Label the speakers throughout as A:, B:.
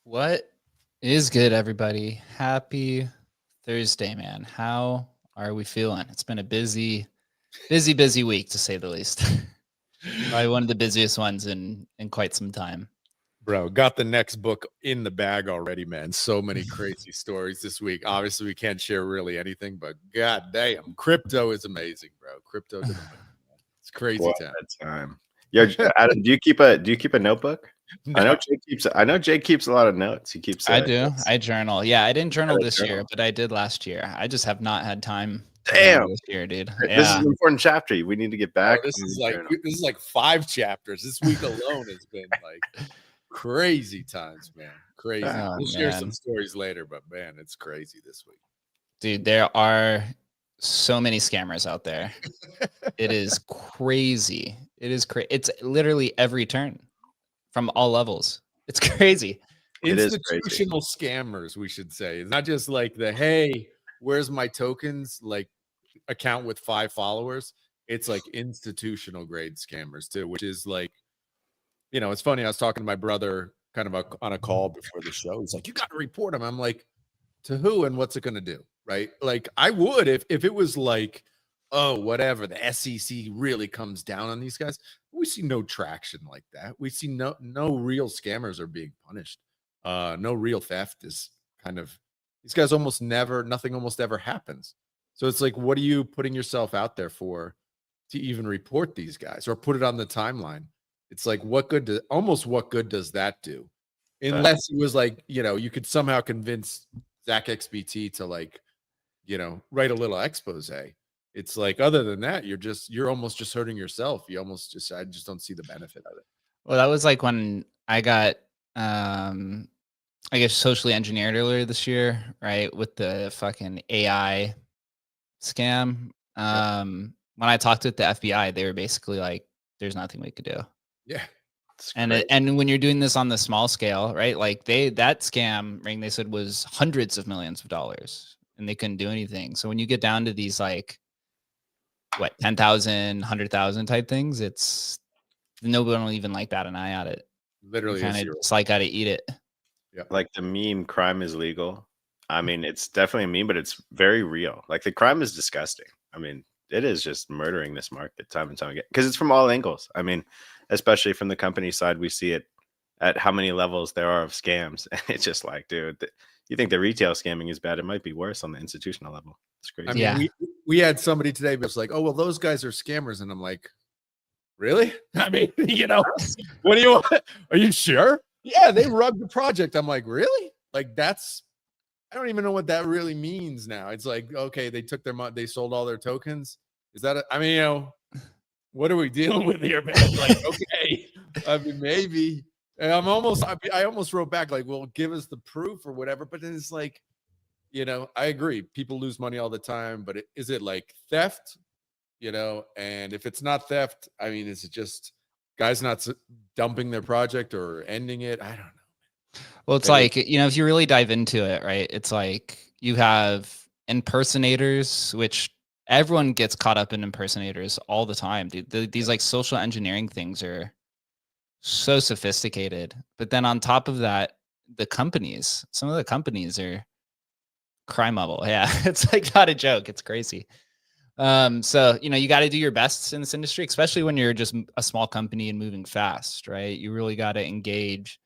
A: What is good, everybody? Happy Thursday, man. How are we feeling? It's been a busy week, to say the least. Probably one of the busiest ones in quite some time.
B: Bro, got the next book in the bag already, man. So many crazy stories this week. Obviously, we can't share really anything, but god damn, crypto is amazing, bro. Crypto's amazing. It's crazy
C: time. Yeah, Adam, do you keep a notebook? No. I know Jake keeps a lot of notes. He keeps.
A: I do. I journal. Yeah, I didn't journal this year, but I did last year. I just have not had time.
C: Damn,
A: this year, dude.
C: This is an important chapter. We need to get back.
B: Oh, this is like 5 chapters. This week alone has been like crazy times, man. Crazy. We'll share some stories later, but man, it's crazy this week.
A: Dude, there are so many scammers out there. It is crazy. It is crazy. It's literally every turn from all levels. It's crazy.
B: Institutional scammers, we should say. It's not just like the, hey, where's my tokens, like account with 5 followers. It's like institutional grade scammers too, which is like, you know, it's funny. I was talking to my brother kind of on a call before the show. He's like, you got to report them. I'm like, to who and what's it going to do? Right. Like I would if it was like, oh, whatever, the SEC really comes down on these guys. We see no traction like that. We see no real scammers are being punished. No real theft is kind of, these guys nothing almost ever happens. So it's like, what are you putting yourself out there for to even report these guys or put it on the timeline? It's like, what good does that do? Unless it was like, you know, you could somehow convince Zach XBT to like, you know, write a little expose. It's like, other than that, you're almost just hurting yourself. I just don't see the benefit of it.
A: Well, that was like when I got, I guess, socially engineered earlier this year, right? With the fucking AI scam. When I talked with the FBI, they were basically like, there's nothing we could do.
B: Yeah.
A: And when you're doing this on the small scale, right? Like that scam ring, they said was hundreds of millions of dollars and they couldn't do anything. So when you get down to these like, what, 10,000, 100,000 type things, it's no one will even like bat an eye at it.
B: Literally,
A: Kind of just like got to eat it.
B: Yeah,
C: like the meme "crime is legal." I mean, it's definitely a meme, but it's very real. Like the crime is disgusting. I mean, it is just murdering this market time and time again because it's from all angles. I mean, especially from the company side, we see it at how many levels there are of scams. And it's just like, dude, you think the retail scamming is bad? It might be worse on the institutional level. It's crazy.
B: I mean,
A: Yeah.
B: we had somebody today was like, "Oh, well, those guys are scammers," and I'm like, "Really? I mean, what do you want? Are you sure? Yeah, they rugged the project." I'm like, "Really? Like that's." I don't even know what that really means now. It's like, okay, they took their money, they sold all their tokens. Is that? I mean, what are we dealing with here, man? Like, okay, I mean, maybe. And I almost wrote back like, well, give us the proof or whatever. But then it's like, I agree. People lose money all the time, but is it like theft? And if it's not theft, I mean, is it just guys not dumping their project or ending it? I don't know.
A: Well, it's like, if you really dive into it, right? It's like you have impersonators, which everyone gets caught up in impersonators all the time, dude. These like social engineering things are so sophisticated. But then on top of that, some of the companies are crime level. Yeah. It's like not a joke. It's crazy. So, you got to do your best in this industry, especially when you're just a small company and moving fast, right? You really got to engage.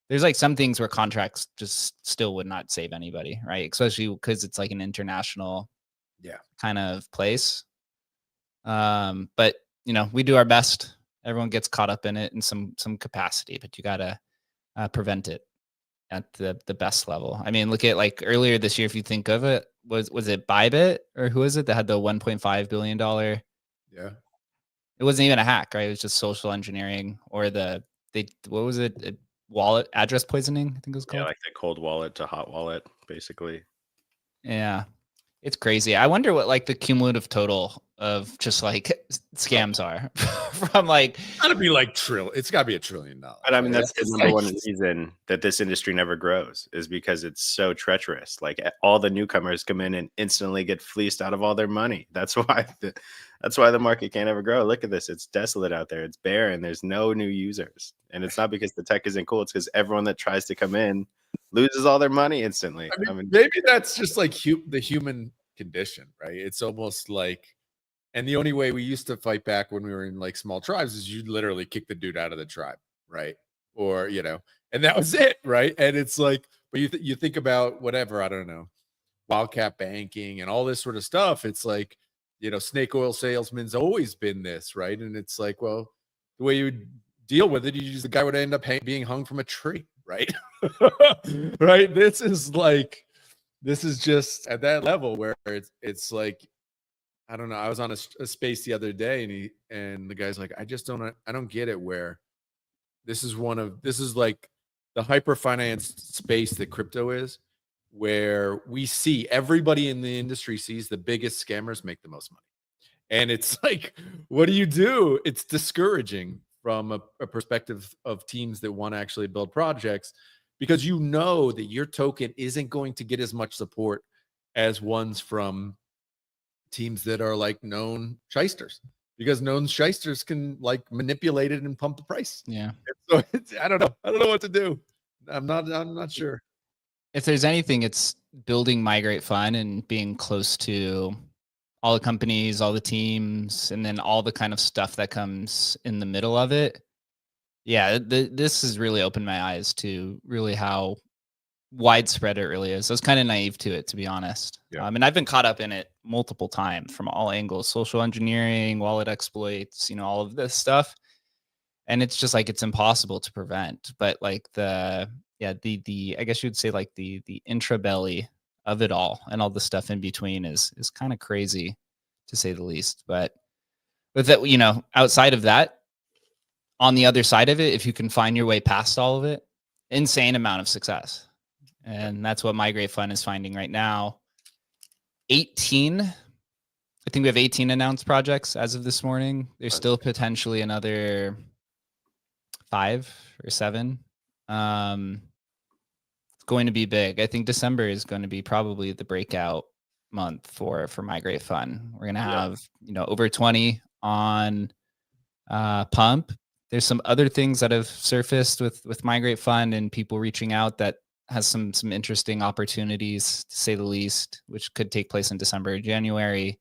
A: There's like some things where contracts just still would not save anybody, right? Especially because it's like an international kind of place. But we do our best. Everyone gets caught up in it in some capacity, but you gotta prevent it at the best level. I mean, look at like earlier this year, if you think of it, was it Bybit or who is it that had the $1.5 billion?
B: Yeah.
A: It wasn't even a hack, right? It was just social engineering or what was it? Wallet address poisoning, I think it was called.
C: Yeah, like the cold wallet to hot wallet, basically.
A: Yeah. It's crazy. I wonder what like the cumulative total of just like scams are from like
B: Gotta be like it's gotta be $1 trillion.
C: But I mean, that's the number one reason that this industry never grows is because it's so treacherous. Like all the newcomers come in and instantly get fleeced out of all their money. That's why the market can't ever grow. Look at this. It's desolate out there. It's barren. There's no new users. And it's not because the tech isn't cool. It's because everyone that tries to come in loses all their money instantly.
B: I mean maybe that's just like the human condition, right? It's almost like, and the only way we used to fight back when we were in like small tribes is you literally kick the dude out of the tribe, right? Or and that was it, right? And it's like, but you think about whatever, I don't know, wildcat banking and all this sort of stuff. It's like, snake oil salesman's always been this, right? And it's like, well, the way you would deal with it, the guy would end up being hung from a tree, right? Right? This is just at that level where it's like, I don't know. I was on a space the other day and the guy's like, I don't get it, where this is like the hyper finance space that crypto is, where we see everybody in the industry sees the biggest scammers make the most money. And it's like, what do? It's discouraging from a perspective of teams that want to actually build projects, because that your token isn't going to get as much support as ones from teams that are like known shysters, because known shysters can like manipulate it and pump the price.
A: Yeah.
B: So I don't know what to do. I'm not sure.
A: If there's anything, it's building Migrate Fund and being close to all the companies, all the teams, and then all the kind of stuff that comes in the middle of it. Yeah, this has really opened my eyes to really how widespread it really is. I was kind of naive to it, to be honest.
B: Yeah.
A: And I've been caught up in it multiple times from all angles: social engineering, wallet exploits, all of this stuff. And it's just like it's impossible to prevent. But like the I guess you'd say like the intrabelly of it all and all the stuff in between is kind of crazy, to say the least. But with that, outside of that, on the other side of it, if you can find your way past all of it, insane amount of success. And that's what Migrate Fund is finding right now. I think we have 18 announced projects as of this morning. There's still potentially another 5 or 7. It's going to be big. I think December is going to be probably the breakout month for Migrate Fund. We're going to have, over 20 on Pump. There's some other things that have surfaced with Migrate Fund and people reaching out that has some interesting opportunities, to say the least, which could take place in December or January.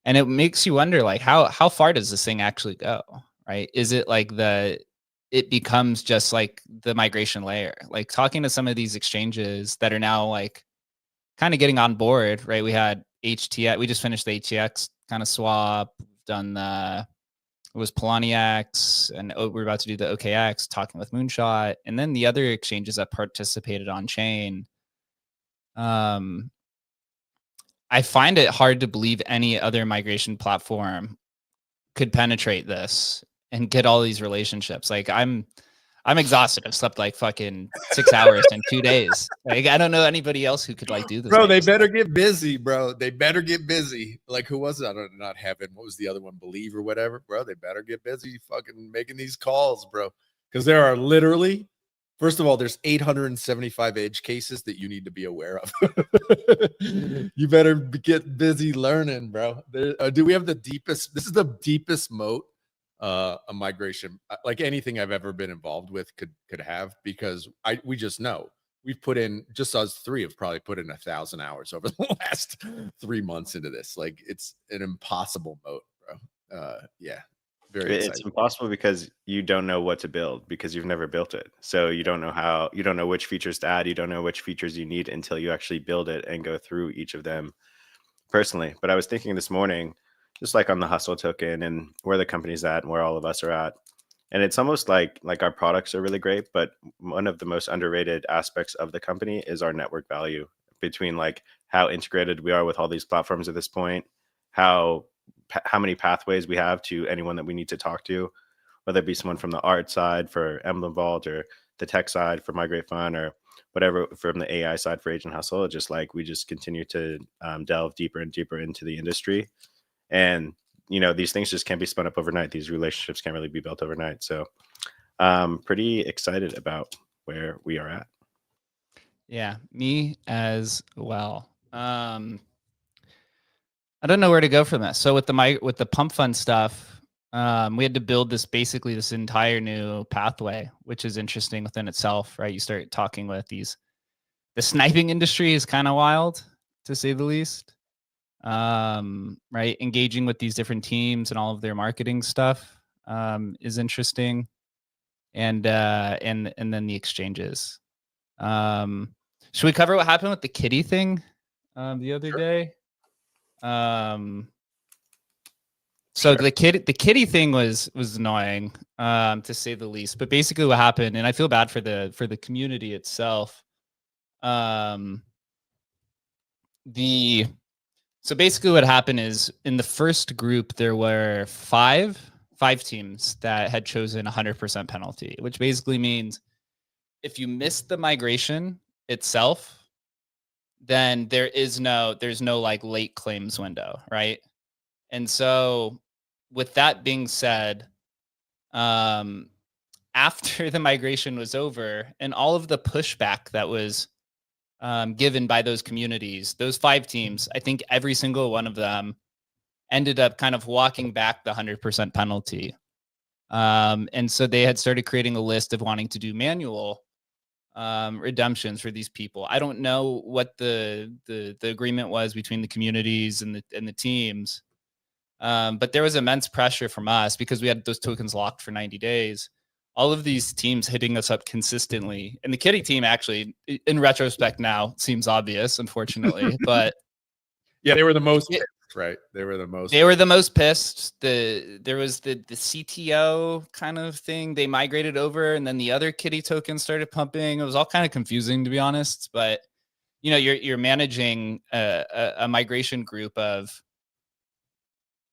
A: And it makes you wonder, like, how far does this thing actually go, right? Is it like it becomes just like the migration layer? Like, talking to some of these exchanges that are now like kind of getting on board, right? We had HTX, we just finished the HTX kind of swap, done the, it was Poloniax, and we're about to do the OKX, talking with Moonshot, and then the other exchanges that participated on chain. I find it hard to believe any other migration platform could penetrate this and get all these relationships. Like, I'm exhausted. I've slept like fucking 6 hours in 2 days. Like, I don't know anybody else who could like do this.
B: Bro, they better get busy, bro. They better get busy. Like, who was it? I don't, not Heaven. What was the other one? Believe or whatever, bro. They better get busy fucking making these calls, bro. Because there are literally, first of all, there's 875 edge cases that you need to be aware of. You better get busy learning, bro. Do we have the deepest? This is the deepest moat a migration, like anything I've ever been involved with could have, because we just know we've put in, just us three have probably put in 1,000 hours over the last 3 months into this. Like, it's an impossible moat, bro. Yeah. Very exciting.
C: It's impossible because you don't know what to build because you've never built it. So you don't know which features to add. You don't know which features you need until you actually build it and go through each of them personally. But I was thinking this morning, just like on the Hustle token and where the company's at and where all of us are at. And it's almost like our products are really great, but one of the most underrated aspects of the company is our network value, between like how integrated we are with all these platforms at this point, how many pathways we have to anyone that we need to talk to, whether it be someone from the art side for Emblem Vault or the tech side for Migrate Fund or whatever from the AI side for Agent Hustle. Just like we just continue to delve deeper and deeper into the industry. And, you know, these things just can't be spun up overnight. These relationships can't really be built overnight. So I'm pretty excited about where we are at.
A: Yeah, me as well. I don't know where to go from this. So with the pump fund stuff, we had to build this entire new pathway, which is interesting within itself, right? You start talking with the sniping industry is kind of wild, to say the least. Right, engaging with these different teams and all of their marketing stuff is interesting, and then the exchanges. Should we cover what happened with the kitty thing the other day? So the kitty thing was annoying, to say the least. But basically, what happened, and I feel bad for the community itself. So basically what happened is, in the first group, there were five teams that had chosen 100% penalty, which basically means if you missed the migration itself, then there's no like late claims window, right? And so with that being said, after the migration was over and all of the pushback that was given by those communities, those 5 teams, I think every single one of them ended up kind of walking back the 100% penalty. And so they had started creating a list of wanting to do manual redemptions for these people. I don't know what the agreement was between the communities and the teams, but there was immense pressure from us because we had those tokens locked for 90 days. All of these teams hitting us up consistently. And the kitty team, actually, in retrospect now, seems obvious, unfortunately. But
B: yeah, they were the most pissed, right? They were the most
A: pissed. There was the CTO kind of thing. They migrated over, and then the other kitty tokens started pumping. It was all kind of confusing, to be honest. But, you know, you're managing a migration group of,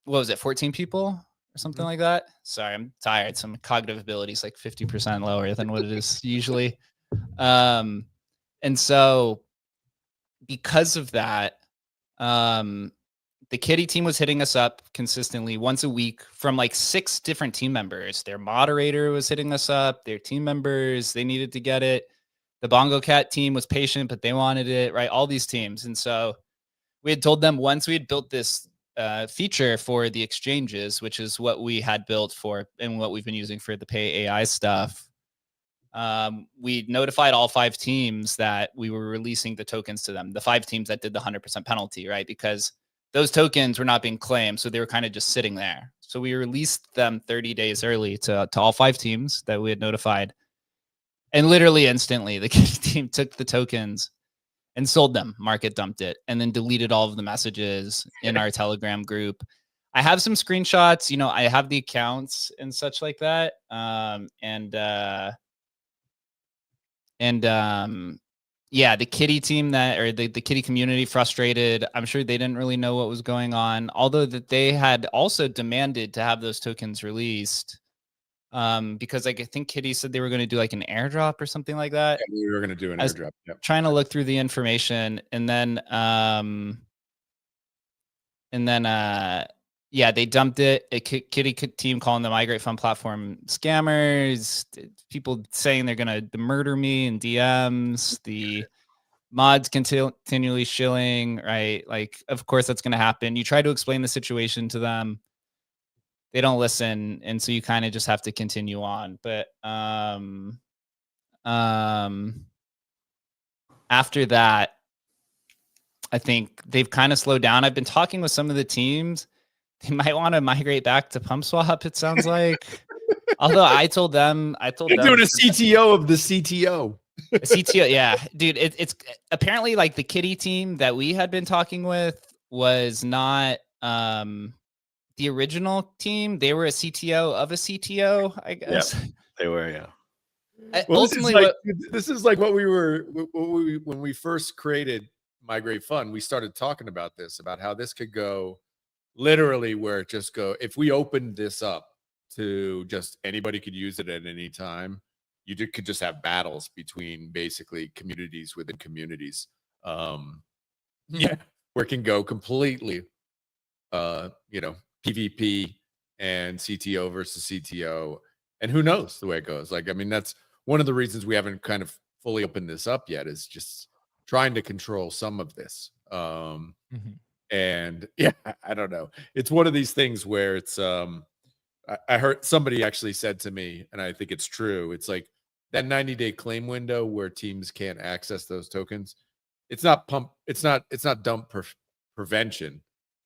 A: what was it, 14 people? Or something like that. Sorry, I'm tired. Some cognitive ability is like 50% lower than what it is usually. And so because of that, the kitty team was hitting us up consistently once a week from like 6 different team members. Their moderator was hitting us up, their team members, they needed to get it. The Bongo Cat team was patient, but they wanted it, right? All these teams. And so we had told them, once we had built this feature for the exchanges, which is what we had built for and what we've been using for the PayAI stuff. We notified all 5 teams that we were releasing the tokens to them, the 5 teams that did the 100% penalty, right? Because those tokens were not being claimed, so they were kind of just sitting there. So we released them 30 days early to all 5 teams that we had notified. And literally instantly, the team took the tokens and sold them, market dumped it, and then deleted all of the messages in our Telegram group. I have some screenshots, I have the accounts and such like that. Yeah, the kitty team the kitty community frustrated. I'm sure they didn't really know what was going on, although that they had also demanded to have those tokens released. Because I think Kitty said they were going to do like an airdrop or something like that.
B: Yeah, we were going to do an airdrop. Yep.
A: Trying to look through the information, and then yeah, they dumped it. A Kitty team calling the Migrate Fund platform scammers. People saying they're going to murder me in DMs. The mods continually shilling, right? Like, of course that's going to happen. You try to explain the situation to them, they don't listen, and so you kind of just have to continue on. But after that, I think they've kind of slowed down. I've been talking with some of the teams. They might want to migrate back to pump swap, it sounds like. Although I told them
B: doing a CTO of the CTO.
A: CTO, yeah. Dude, it's apparently like the kitty team that we had been talking with was not the original team. They were a CTO of a CTO, I guess.
C: Yep, they were, yeah.
B: Well, this is like what we were when we first created Migrate Fund. We started talking about this, about how this could go literally where it just go. If we opened this up to just anybody could use it at any time, you could just have battles between basically communities within communities. Yeah, where it can go completely, PvP and CTO versus CTO, and who knows the way it goes. Like, I mean, that's one of the reasons we haven't kind of fully opened this up yet, is just trying to control some of this. And yeah, I don't know. It's one of these things where it's I heard somebody actually said to me, and I think it's true. It's like that 90-day claim window where teams can't access those tokens. It's not dump prevention.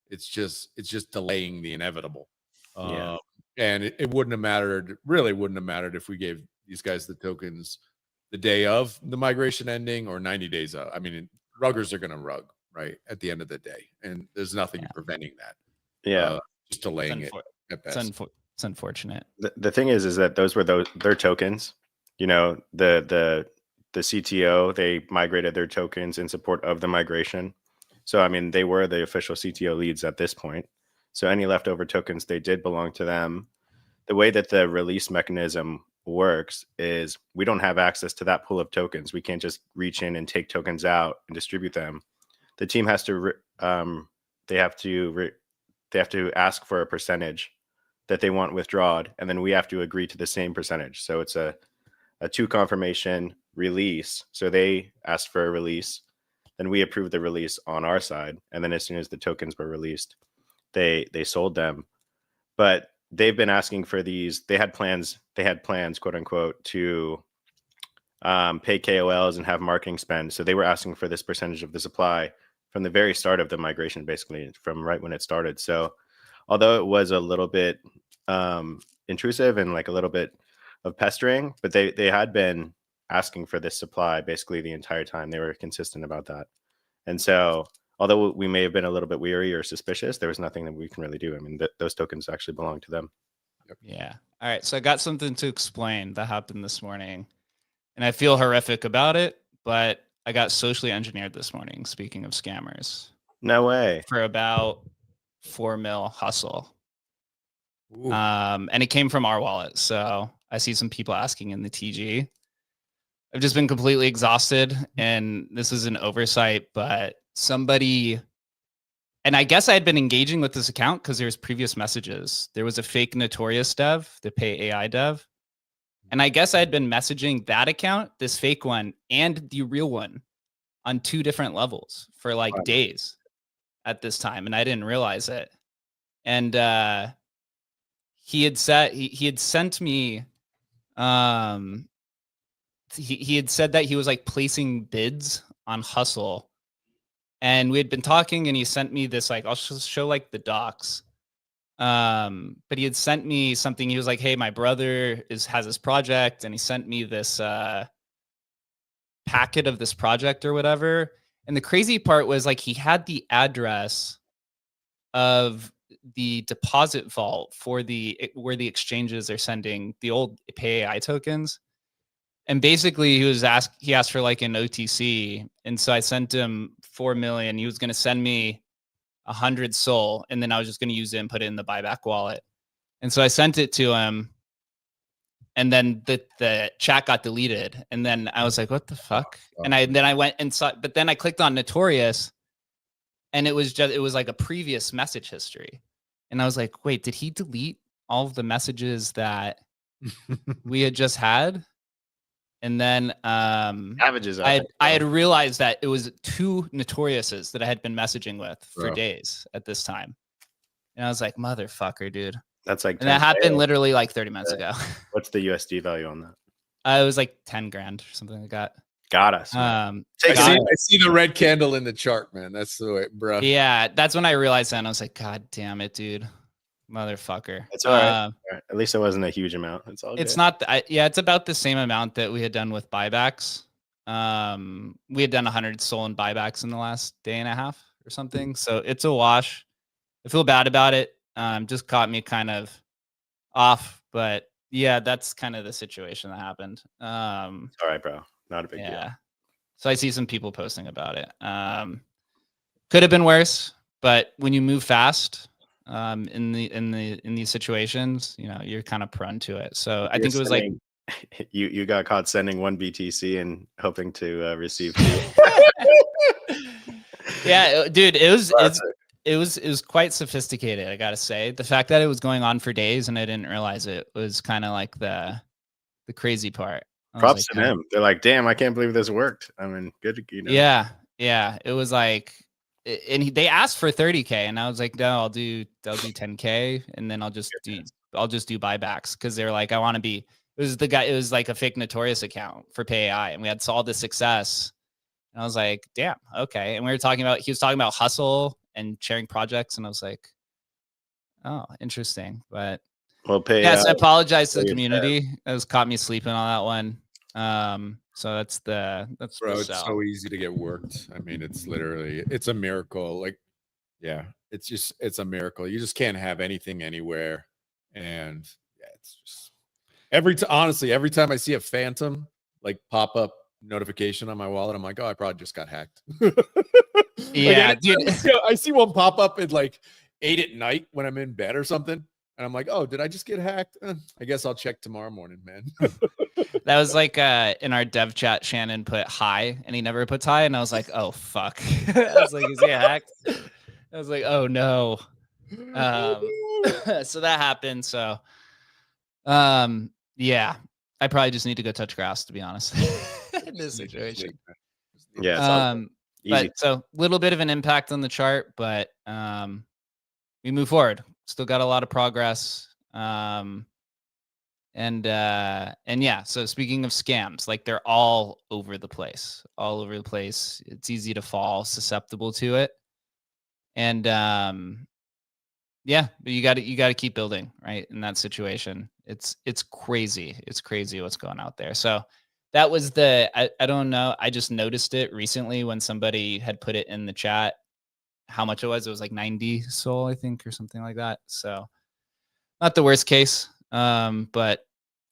B: It's just delaying the inevitable.
C: Yeah.
B: And it wouldn't have mattered. Really wouldn't have mattered if we gave these guys the tokens the day of the migration ending or 90 days out. I mean, ruggers are going to rug, right, at the end of the day, and there's nothing preventing that.
C: Yeah,
B: just delaying it at best.
A: It's unfortunate.
C: The thing is that those were their tokens. The CTO, they migrated their tokens in support of the migration. So I mean, they were the official CTO leads at this point. So any leftover tokens, they did belong to them. The way that the release mechanism works is we don't have access to that pool of tokens. We can't just reach in and take tokens out and distribute them. The team has to they have to ask for a percentage that they want withdrawn, and then we have to agree to the same percentage. So it's a 2 confirmation release. So they asked for a release, then we approved the release on our side, and then as soon as the tokens were released, they sold them. But they've been asking for these. They had plans, quote unquote, to pay KOLs and have marketing spend. So they were asking for this percentage of the supply from the very start of the migration, basically from right when it started. So although it was a little bit intrusive and like a little bit of pestering, but they had been asking for this supply basically the entire time. They were consistent about that. And so although we may have been a little bit weary or suspicious, there was nothing that we can really do. I mean, those tokens actually belong to them.
A: Yeah. All right. So I got something to explain that happened this morning, and I feel horrific about it, but I got socially engineered this morning. Speaking of scammers.
C: No way.
A: For about 4 mil hustle. And it came from our wallet. So I see some people asking in the TG. I've just been completely exhausted, and this is an oversight, but somebody, and I guess I had been engaging with this account because there's previous messages. There was a fake Notorious dev, the PayAI dev. And I guess I had been messaging that account, this fake one, and the real one on 2 different levels for like days at this time. And I didn't realize it. and he had sent me he had said that he was like placing bids on Hustle, and we had been talking, and he sent me this, like, I'll show like the docs. But he had sent me something. He was like, hey, my brother has this project, and he sent me this packet of this project or whatever. And the crazy part was, like, he had the address of the deposit vault for where the exchanges are sending the old PAYAI tokens. And basically he asked for like an OTC. And so I sent him 4 million. He was going to send me 100 SOL, and then I was just going to use it and put it in the buyback wallet. And so I sent it to him, and then the chat got deleted. And then I was like, what the fuck? And then I went and saw, but then I clicked on Notorious, and it was like a previous message history. And I was like, wait, did he delete all of the messages that we had just had? And then I had realized that it was 2 Notoriouses that I had been messaging with for days at this time. And I was like, motherfucker, dude.
C: That's like,
A: and that happened literally like 30 minutes ago.
C: What's the USD value on that?
A: It was like 10 grand or something like that.
C: Got us.
B: I see the red candle in the chart, man. That's the way, bro.
A: Yeah, that's when I realized that, and I was like, God damn it, dude. Motherfucker.
C: It's all right. At least it wasn't a huge amount. It's all good.
A: It's not it's about the same amount that we had done with buybacks. We had done 100 SOL in buybacks in the last day and a half or something. So it's a wash. I feel bad about it. Just caught me kind of off, but yeah, that's kind of the situation that happened.
C: It's all right, bro. Not a big deal.
A: So I see some people posting about it. Could have been worse, but when you move fast, in these situations, you know, you're kind of prone to it. So I think it was like
C: you got caught sending 1 BTC and hoping to receive 2.
A: Yeah, dude, it was quite sophisticated, I gotta say. The fact that it was going on for days and I didn't realize it was kind of like the crazy part.
C: Props to them. They're like, damn, I can't believe this worked. I mean, good, you know.
A: Yeah, it was like, and they asked for 30K, and I was like, no, I'll do 10K, and then I'll just do buybacks, because they were like, I want to be. It was like a fake Notorious account for PAYAI, and we had all the success, and I was like, damn, okay. And he was talking about Hustle and sharing projects, and I was like, oh, interesting. But yes, I apologize to the community. It was caught me sleeping on that one. So that's
B: bro, it's so easy to get worked. I mean, it's a miracle. Like, yeah, it's a miracle. You just can't have anything anywhere. And yeah, it's just honestly, every time I see a phantom like pop up notification on my wallet, I'm like, oh, I probably just got hacked.
A: Yeah,
B: like, dude. I see one pop up at like 8 at night when I'm in bed or something. And I'm like, oh, did I just get hacked? I guess I'll check tomorrow morning, man.
A: That was like in our dev chat, Shannon put hi, and he never puts hi. And I was like, oh, fuck. I was like, is he hacked? I was like, oh, no. So that happened. So, yeah, I probably just need to go touch grass, to be honest, in this situation.
C: Yeah.
A: But so a little bit of an impact on the chart, but we move forward. Still got a lot of progress. And yeah, so speaking of scams, like, they're all over the place. It's easy to fall susceptible to it. And yeah, but you got to keep building, right? In that situation, it's crazy. It's crazy what's going out there. So that was I don't know. I just noticed it recently when somebody had put it in the chat, how much it was. It was like 90 SOL, I think, or something like that. So not the worst case. But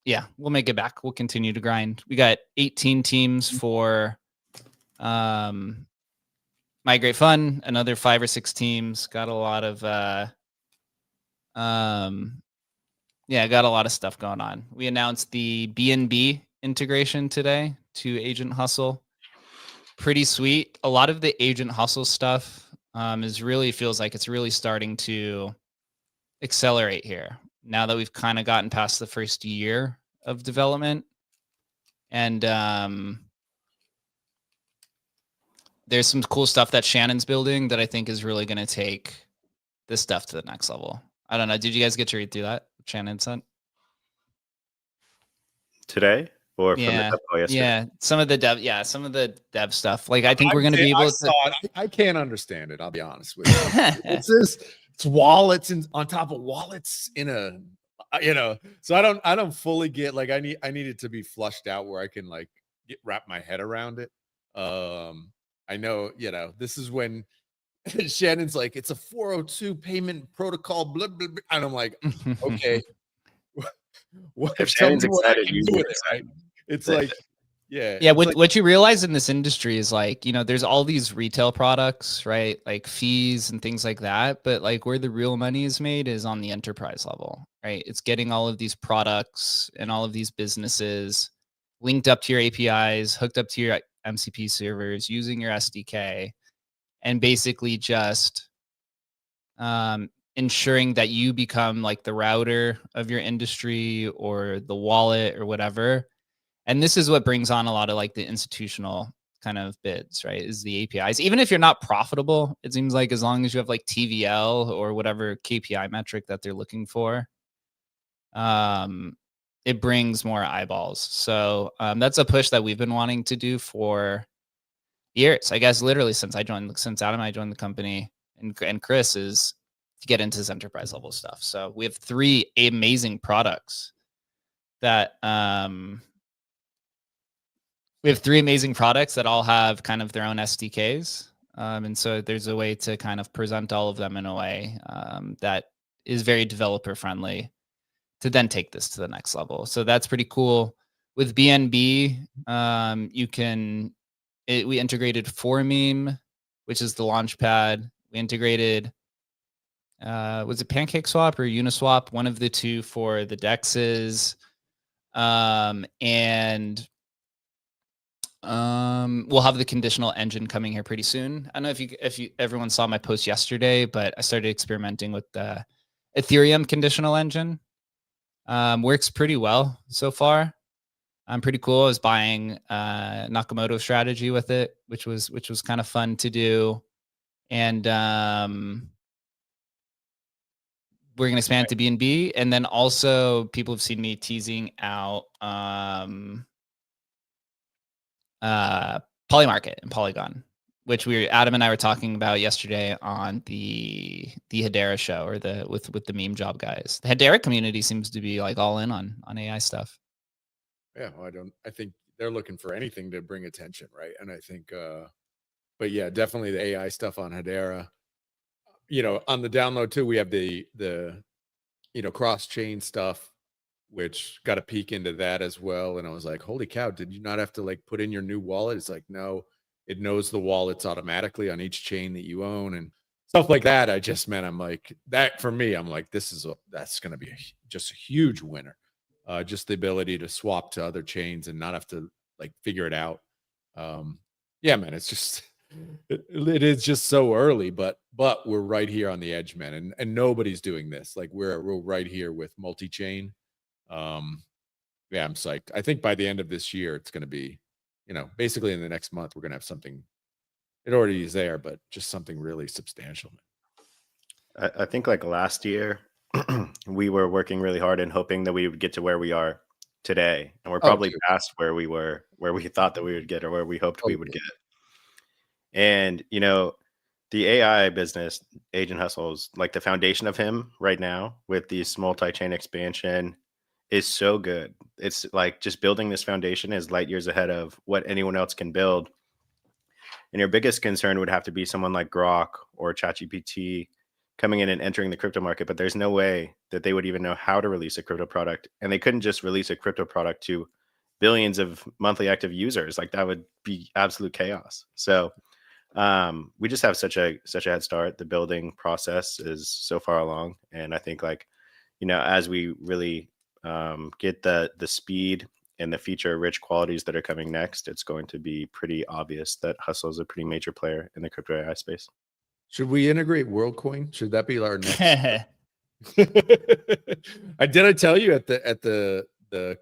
A: yeah, we'll make it back. We'll continue to grind. We got 18 teams for Migrate Fun, another 5 or 6 teams. Got a lot of got a lot of stuff going on. We announced the BNB integration today to Agent Hustle. Pretty sweet. A lot of the Agent Hustle stuff feels like it's really starting to accelerate here now that we've kind of gotten past the first year of development. And there's some cool stuff that Shannon's building that I think is really going to take this stuff to the next level. I don't know. Did you guys get to read through that? Shannon sent
C: today or from the
A: yeah,
C: demo yesterday?
A: yeah. Some of the dev stuff. Like I think we're gonna
B: I
A: be able
B: saw
A: to.
B: it. I can't understand it. I'll be honest with you. It's wallets and on top of wallets in a, So I don't fully get, like, I need it to be flushed out where I can like wrap my head around it. I know, this is when Shannon's like, it's a 402 payment protocol, blah, blah, blah. And I'm like, okay,
C: If
B: tell me
C: Shannon's
B: what I
C: excited,
B: can
C: you
B: do
C: get
B: with it, right?
C: excited.
B: It's like, yeah.
A: Yeah,
B: It's like,
A: what you realize in this industry is like, there's all these retail products, right? Like fees and things like that. But like where the real money is made is on the enterprise level, right? It's getting all of these products and all of these businesses linked up to your APIs, hooked up to your MCP servers, using your SDK, and basically just ensuring that you become like the router of your industry or the wallet or whatever. And this is what brings on a lot of like the institutional kind of bids, right? Is the APIs. Even if you're not profitable, it seems like as long as you have like TVL or whatever KPI metric that they're looking for, it brings more eyeballs. So that's a push that we've been wanting to do for years. I guess literally since Adam and I joined the company, and Chris, is to get into this enterprise level stuff. So we have 3 amazing products that all have kind of their own SDKs. And so there's a way to kind of present all of them in a way that is very developer friendly to then take this to the next level. So that's pretty cool. With BNB, we integrated Formeme, which is the launch pad. We integrated, was it PancakeSwap or Uniswap? One of the two for the DEXs. And we'll have the conditional engine coming here pretty soon. I don't know if you everyone saw my post yesterday, but I started experimenting with the Ethereum conditional engine. Works pretty well so far. Pretty cool. I was buying Nakamoto strategy with it, which was kind of fun to do. And we're gonna expand to BNB, and then also people have seen me teasing out Polymarket and Polygon, which Adam and I were talking about yesterday on the Hedera show, or with the meme job guys. The Hedera community seems to be like all in on AI stuff.
B: Yeah, well, I think they're looking for anything to bring attention, right? And I think, but yeah, definitely the AI stuff on Hedera. On the download too, we have the cross chain stuff, which got a peek into that as well. And I was like, holy cow, did you not have to like put in your new wallet? It's like, no, it knows the wallets automatically on each chain that you own and stuff like that. I'm like, that for me, I'm like, that's going to be just a huge winner. Just the ability to swap to other chains and not have to like figure it out. Yeah, man, it's just, it is just so early, but we're right here on the edge, man. And nobody's doing this. Like we're right here with multi-chain. Yeah, I'm psyched. I think by the end of this year, it's going to be, basically in the next month, we're going to have something. It already is there, but just something really substantial.
C: I think like last year, we were working really hard and hoping that we would get to where we are today. And we're probably past where we thought that we would get, or where we hoped we would get. And, the AI business, Agent Hustle's like the foundation of him right now with these multi-chain expansion is so good. It's like just building this foundation is light years ahead of what anyone else can build. And your biggest concern would have to be someone like Grok or ChatGPT coming in and entering the crypto market, but there's no way that they would even know how to release a crypto product. And they couldn't just release a crypto product to billions of monthly active users. Like that would be absolute chaos. So we just have such a head start. The building process is so far along. And I think like, as we really get the speed and the feature rich qualities that are coming next, it's going to be pretty obvious that Hustle is a pretty major player in the crypto AI space.
B: Should we integrate WorldCoin? Should that be our next? I tell you at the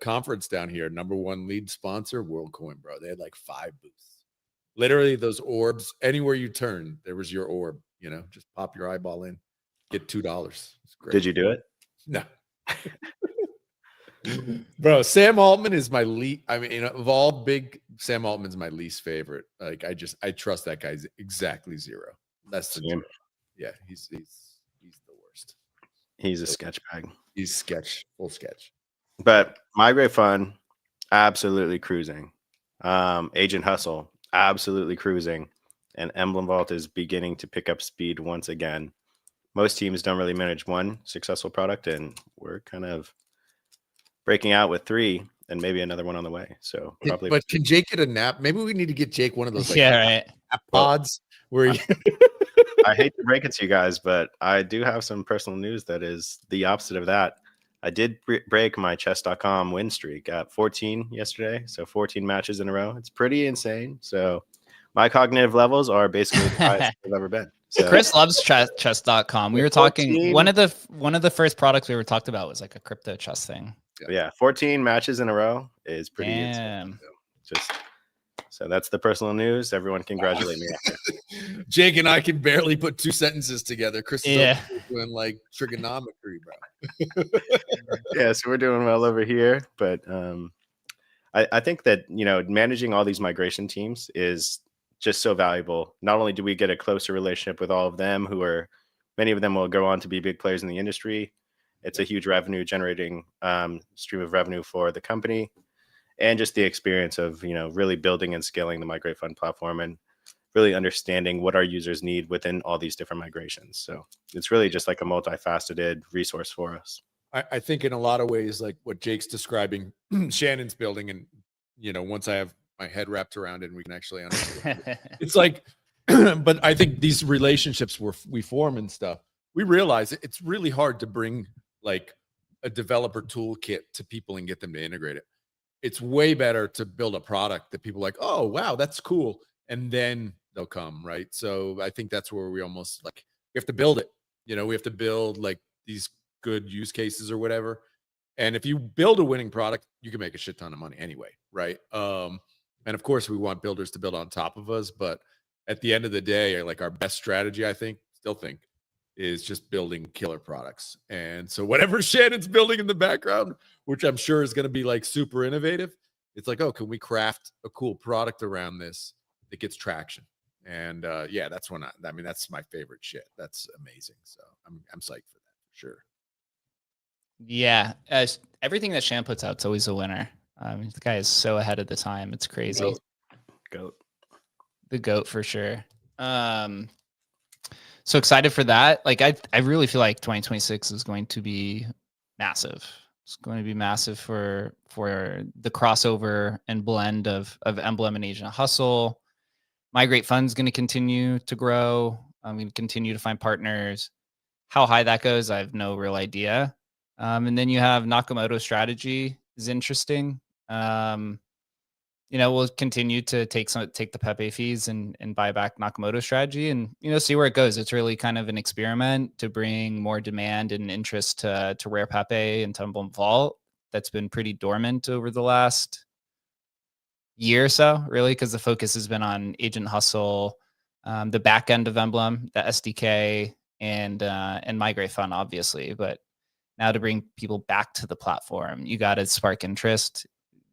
B: conference down here, #1 lead sponsor, WorldCoin, bro. They had like 5 booths. Literally those orbs, anywhere you turn, there was your orb, just pop your eyeball in. get $2. It's great.
C: Did you do it?
B: No. Bro, Sam Altman is my least. I mean, of all big, Sam Altman's my least favorite. Like, I trust that guy's exactly zero. Less than zero. Yeah, he's the worst.
C: He's a sketch bag.
B: He's full sketch.
C: But Migrate Fund, absolutely cruising. Agent Hustle, absolutely cruising. And Emblem Vault is beginning to pick up speed once again. Most teams don't really manage one successful product, and we're kind of breaking out with 3 and maybe another one on the way. So probably.
B: But can Jake get a nap? Maybe we need to get Jake one of those
A: right.
B: nap pods where he
C: I hate to break it to you guys, but I do have some personal news that is the opposite of that. I did break my chess.com win streak at 14 yesterday. So 14 matches in a row. It's pretty insane. So my cognitive levels are basically the highest they've ever been. So,
A: Chris loves chess.com. We were talking, one of the first products we were talked about was like a crypto chess thing.
C: Yeah, 14 matches in a row is pretty
A: Damn.
C: insane. So that's the personal news. Everyone congratulate me.
B: Jake and I can barely put 2 sentences together. Chris is doing like trigonometry, bro.
C: Yeah, so we're doing well over here. But I think that, managing all these migration teams is just so valuable. Not only do we get a closer relationship with all of them, many of them will go on to be big players in the industry. It's a huge revenue generating stream of revenue for the company. And just the experience of, really building and scaling the Migrate Fund platform and really understanding what our users need within all these different migrations. So it's really just like a multifaceted resource for us.
B: I think in a lot of ways, like what Jake's describing, Shannon's building, and, once I have my head wrapped around it and we can actually understand it's like, but I think these relationships we form and stuff, we realize it's really hard to bring like a developer toolkit to people and get them to integrate it. It's way better to build a product that people are like, oh, wow, that's cool. And then they'll come, right? So I think that's where we almost we have to build it. We have to build like these good use cases or whatever. And if you build a winning product, you can make a shit ton of money anyway, right? And of course, we want builders to build on top of us. But at the end of the day, like our best strategy, I still think, is just building killer products. And so whatever Shannon's building in the background, which I'm sure is going to be like super innovative, it's like, oh, can we craft a cool product around this that gets traction? And that's that's my favorite shit. That's amazing. So I'm psyched for that for sure.
A: Yeah, everything that Shan puts out is always a winner. The guy is so ahead of the time. It's crazy.
C: Goat.
A: The goat for sure. So excited for that. Like I really feel like 2026 is going to be massive. It's going to be massive for the crossover and blend of Emblem and Agent Hustle. Migrate Fund's going to continue to grow. I'm going to continue to find partners. How high that goes, I have no real idea. And then you have Nakamoto Strategy is interesting. We'll continue to take the Pepe fees and buy back Nakamoto Strategy and, see where it goes. It's really kind of an experiment to bring more demand and interest to Rare Pepe and Emblem Vault. That's been pretty dormant over the last year or so, really, because the focus has been on Agent Hustle, the back end of Emblem, the SDK, and Migrate Fund, obviously. But now to bring people back to the platform, you got to spark interest.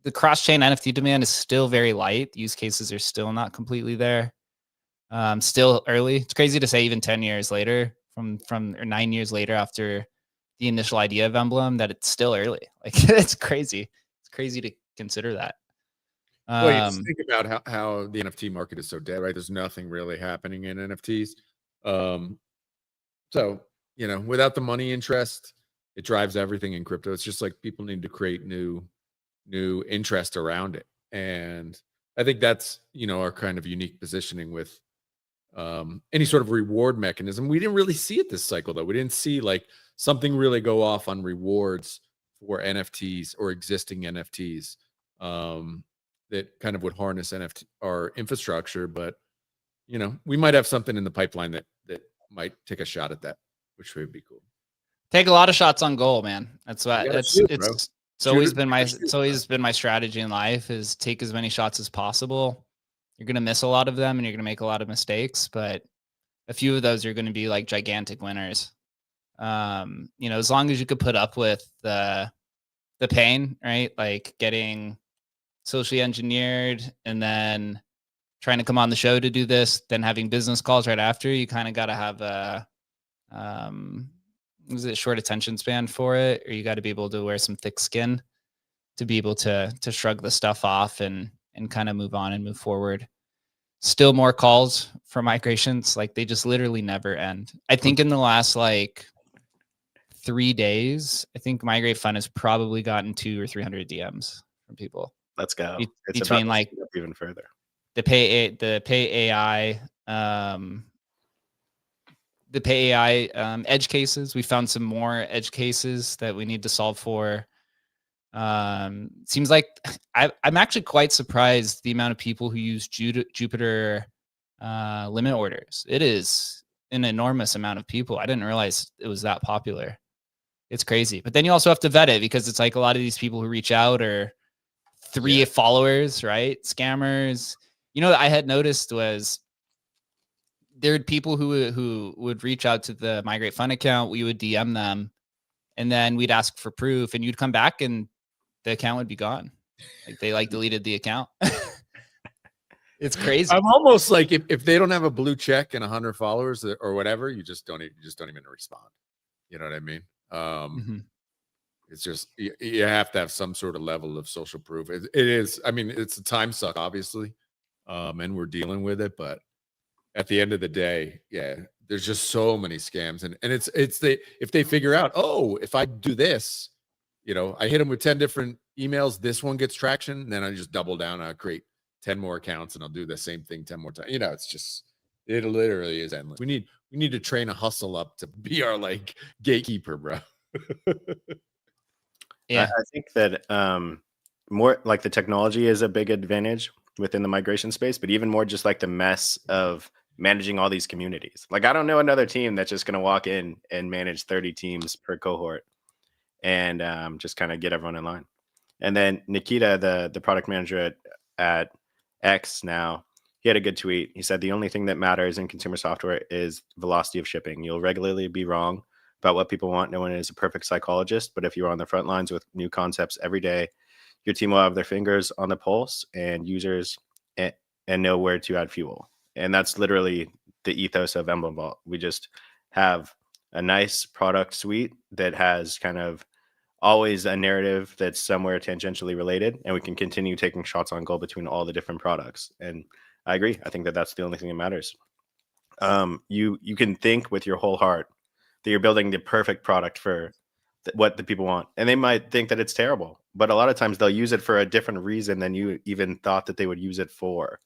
A: The cross-chain NFT demand is still very light. Use cases are still not completely there. Still early. It's crazy to say even 10 years later, or 9 years later after the initial idea of Emblem, that it's still early. Like it's crazy. It's crazy to consider that.
B: Well, you think about how the NFT market is so dead, right? There's nothing really happening in NFTs. So, without the money interest, it drives everything in crypto. It's just like people need to create new interest around it. And I think that's, our kind of unique positioning with any sort of reward mechanism. We didn't really see it this cycle, though. We didn't see like something really go off on rewards for NFTs or existing NFTs that kind of would harness our infrastructure. But, we might have something in the pipeline that might take a shot at that, which would be cool.
A: Take a lot of shots on goal, man. That's what it's always been my strategy in life is take as many shots as possible. You're going to miss a lot of them and you're going to make a lot of mistakes, but a few of those are going to be like gigantic winners. You know, as long as you could put up with the pain, right? Like getting socially engineered and then trying to come on the show to do this, then having business calls right after, you kind of got to have a is it short attention span for it, or you got to be able to wear some thick skin to be able to shrug the stuff off and kind of move on and move forward. Still more calls for migrations, like they just literally never end. I think in the last like 3 days, I think Migrate Fund has probably gotten 200 or 300 DMs from people.
C: Let's go. It's
A: between
C: about
A: like
C: up even further.
A: The PAYAI edge cases. We found some more edge cases that we need to solve for. Seems like I'm actually quite surprised the amount of people who use Jupiter limit orders. It is an enormous amount of people. I didn't realize it was that popular. It's crazy. But then you also have to vet it, because it's like a lot of these people who reach out are 3 followers, right? Scammers. You know, I had noticed was there were people who would reach out to the Migrate Fund account. We would DM them, and then we'd ask for proof, and you'd come back and the account would be gone. Like they like deleted the account. It's crazy.
B: I'm almost like if they don't have a blue check and 100 followers or whatever, you just don't even respond. You know what I mean? It's just you have to have some sort of level of social proof. It is. I mean, it's a time suck, obviously, and we're dealing with it. But at the end of the day, yeah, there's just so many scams, and it's if they figure out, oh, if I do this, you know, I hit them with 10 different emails, this one gets traction, then I just double down. I create 10 more accounts, and I'll do the same thing 10 more times. You know, it's just it literally is endless. We need to train a hustle up to be our like gatekeeper, bro.
C: Yeah, I think that more like the technology is a big advantage within the migration space, but even more just like the mess of managing all these communities. Like I don't know another team that's just going to walk in and manage 30 teams per cohort and just kind of get everyone in line. And then Nikita, the product manager at X now, he had a good tweet. He said the only thing that matters in consumer software is velocity of shipping. You'll regularly be wrong about what people want. No one is a perfect psychologist, but if you're on the front lines with new concepts every day, your team will have their fingers on the pulse and users and know where to add fuel. And that's literally the ethos of Emblem Vault. We just have a nice product suite that has kind of always a narrative that's somewhere tangentially related, and we can continue taking shots on goal between all the different products. And I agree. I think that that's the only thing that matters. You can think with your whole heart that you're building the perfect product for what the people want, and they might think that it's terrible, but a lot of times they'll use it for a different reason than you even thought that they would use it for.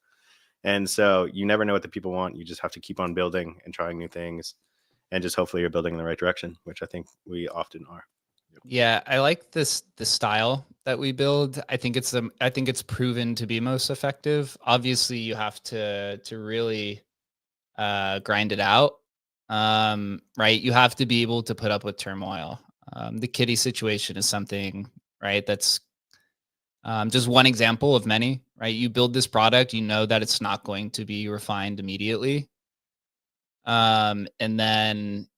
C: And so you never know what the people want. You just have to keep on building and trying new things, and just hopefully you're building in the right direction, which I think we often are.
A: Yeah, I like the style that we build. I think it's proven to be most effective. Obviously, you have to really grind it out. Right? You have to be able to put up with turmoil. The kitty situation is something, right? That's just one example of many, right? You build this product, you know that it's not going to be refined immediately. And then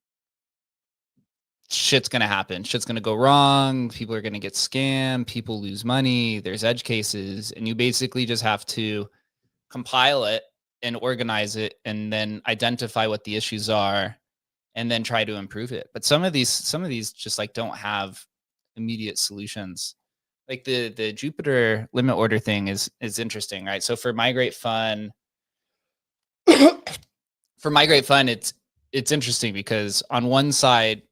A: shit's going to happen. Shit's going to go wrong. People are going to get scammed. People lose money. There's edge cases. And you basically just have to compile it and organize it and then identify what the issues are and then try to improve it. But some of these just like don't have immediate solutions. Like the Jupiter limit order thing is interesting, right? So for Migrate Fund, it's interesting because on one side,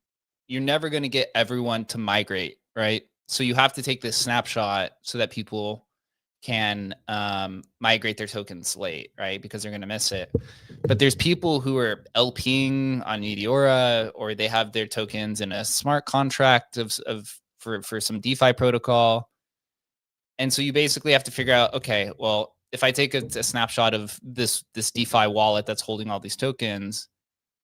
A: you're never going to get everyone to migrate, right? So you have to take this snapshot so that people can migrate their tokens late, right? Because they're going to miss it. But there's people who are LPing on Meteora, or they have their tokens in a smart contract for some DeFi protocol. And so you basically have to figure out, okay, well, if I take a snapshot of this DeFi wallet that's holding all these tokens,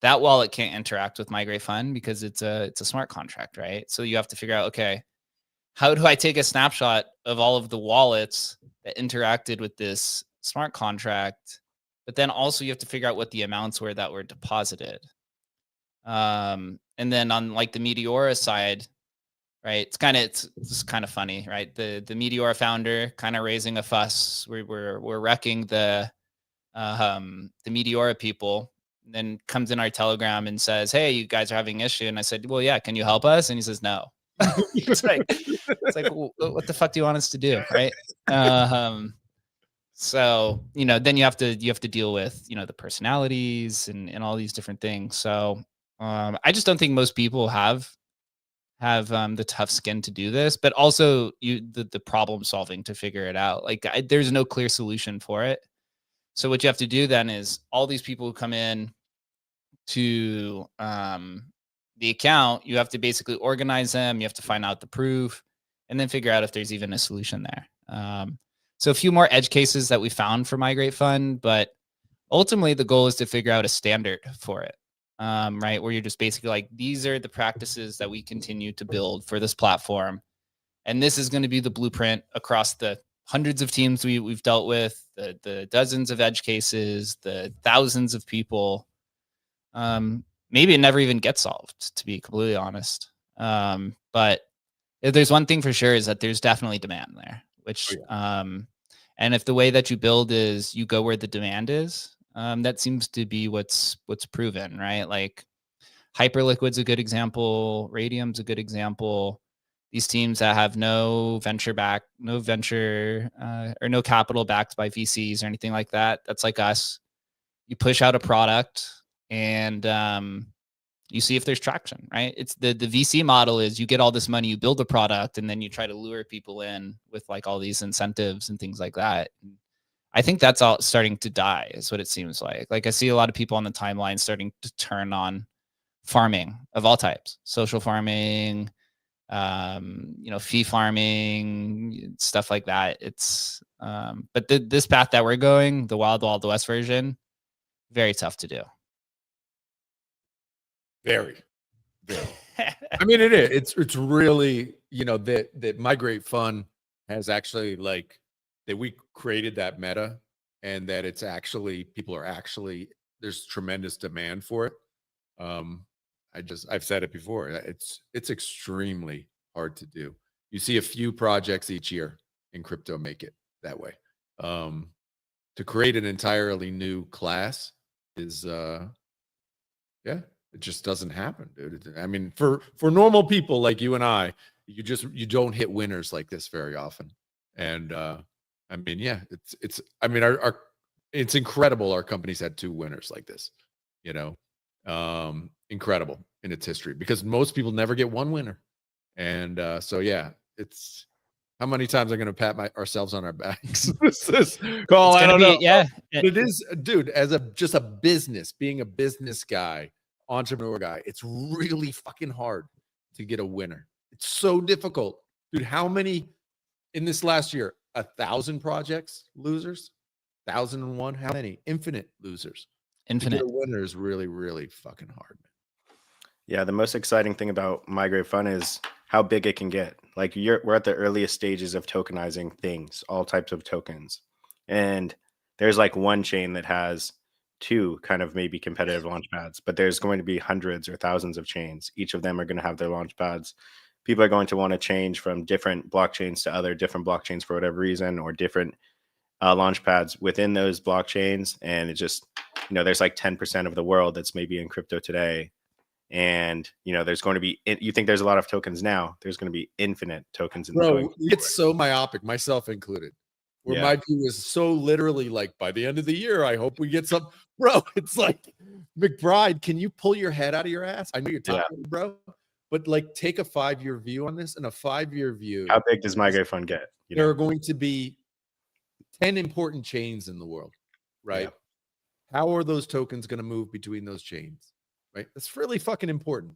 A: that wallet can't interact with Migrate Fund because it's a smart contract, right? So you have to figure out, okay, how do I take a snapshot of all of the wallets that interacted with this smart contract? But then also you have to figure out what the amounts were that were deposited. And then on like the Meteora side, right? It's kind of funny, right? The Meteora founder kind of raising a fuss. We're wrecking the Meteora people. And then comes in our Telegram and says, "Hey, you guys are having an issue." And I said, "Well, yeah, can you help us?" And he says, "No." it's like what the fuck do you want us to do, right? So then you have to deal with the personalities and all these different things. So I just don't think most people have the tough skin to do this, but also the problem solving to figure it out. Like there's no clear solution for it. So what you have to do then is all these people who come in to the account, you have to basically organize them. You have to find out the proof, and then figure out if there's even a solution there. So a few more edge cases that we found for Migrate Fund, but ultimately the goal is to figure out a standard for it. Right, where you're just basically like, these are the practices that we continue to build for this platform, and this is going to be the blueprint across the hundreds of teams we've dealt with, the dozens of edge cases, the thousands of people. Maybe it never even gets solved, to be completely honest. But if there's one thing for sure, is that there's definitely demand there, which and if the way that you build is you go where the demand is, that seems to be what's proven, right? Like Hyperliquid's a good example, Radium's a good example. These teams that have no venture or no capital backed by VCs or anything like that. That's like us. You push out a product and you see if there's traction, right? It's the VC model is you get all this money, you build a product, and then you try to lure people in with like all these incentives and things like that. I think that's all starting to die, is what it seems like. Like I see a lot of people on the timeline starting to turn on farming of all types, social farming, fee farming, stuff like that. It's but this path that we're going, the Wild Wild West version, very tough to do.
B: Very. I mean, it is. It's really, that Migrate Fund has actually like that we created that meta, and that it's actually there's tremendous demand for it. I've said it before. It's extremely hard to do. You see a few projects each year in crypto make it that way. To create an entirely new class is it just doesn't happen, dude. I mean, for normal people like you and I, you don't hit winners like this very often. And I mean, yeah, it's I mean, our it's incredible our company's had 2 winners like this, incredible in its history, because most people never get 1 winner. And so yeah, it's how many times I'm going to pat ourselves on our backs? This is call. I don't know.
A: Yeah,
B: but it is, dude. As just a business, being a business guy, entrepreneur guy, it's really fucking hard to get a winner. It's so difficult, dude. How many in this last year? 1,000 projects losers, 1,001. How many? Infinite losers.
A: Infinite.
B: To get a winner is really, really fucking hard, man.
C: Yeah, the most exciting thing about Migrate Fund is how big it can get. Like we're at the earliest stages of tokenizing things, all types of tokens. And there's like one chain that has 2 kind of maybe competitive launch pads, but there's going to be hundreds or thousands of chains. Each of them are going to have their launch pads. People are going to want to change from different blockchains to other different blockchains for whatever reason, or different launch pads within those blockchains. And it just, there's like 10% of the world that's maybe in crypto today. And there's going to be, you think there's a lot of tokens now, there's going to be infinite tokens in
B: the it's so myopic, myself included, where my view is so literally like, by the end of the year, I hope we get some. Bro, it's like, McBride, can you pull your head out of your ass? I know you're talking, bro, but like, take a 5-year view on this. And a 5-year view,
C: how big does Migrate Fund get?
B: There are going to be 10 important chains in the world, right? How are those tokens going to move between those chains? Right, that's really fucking important.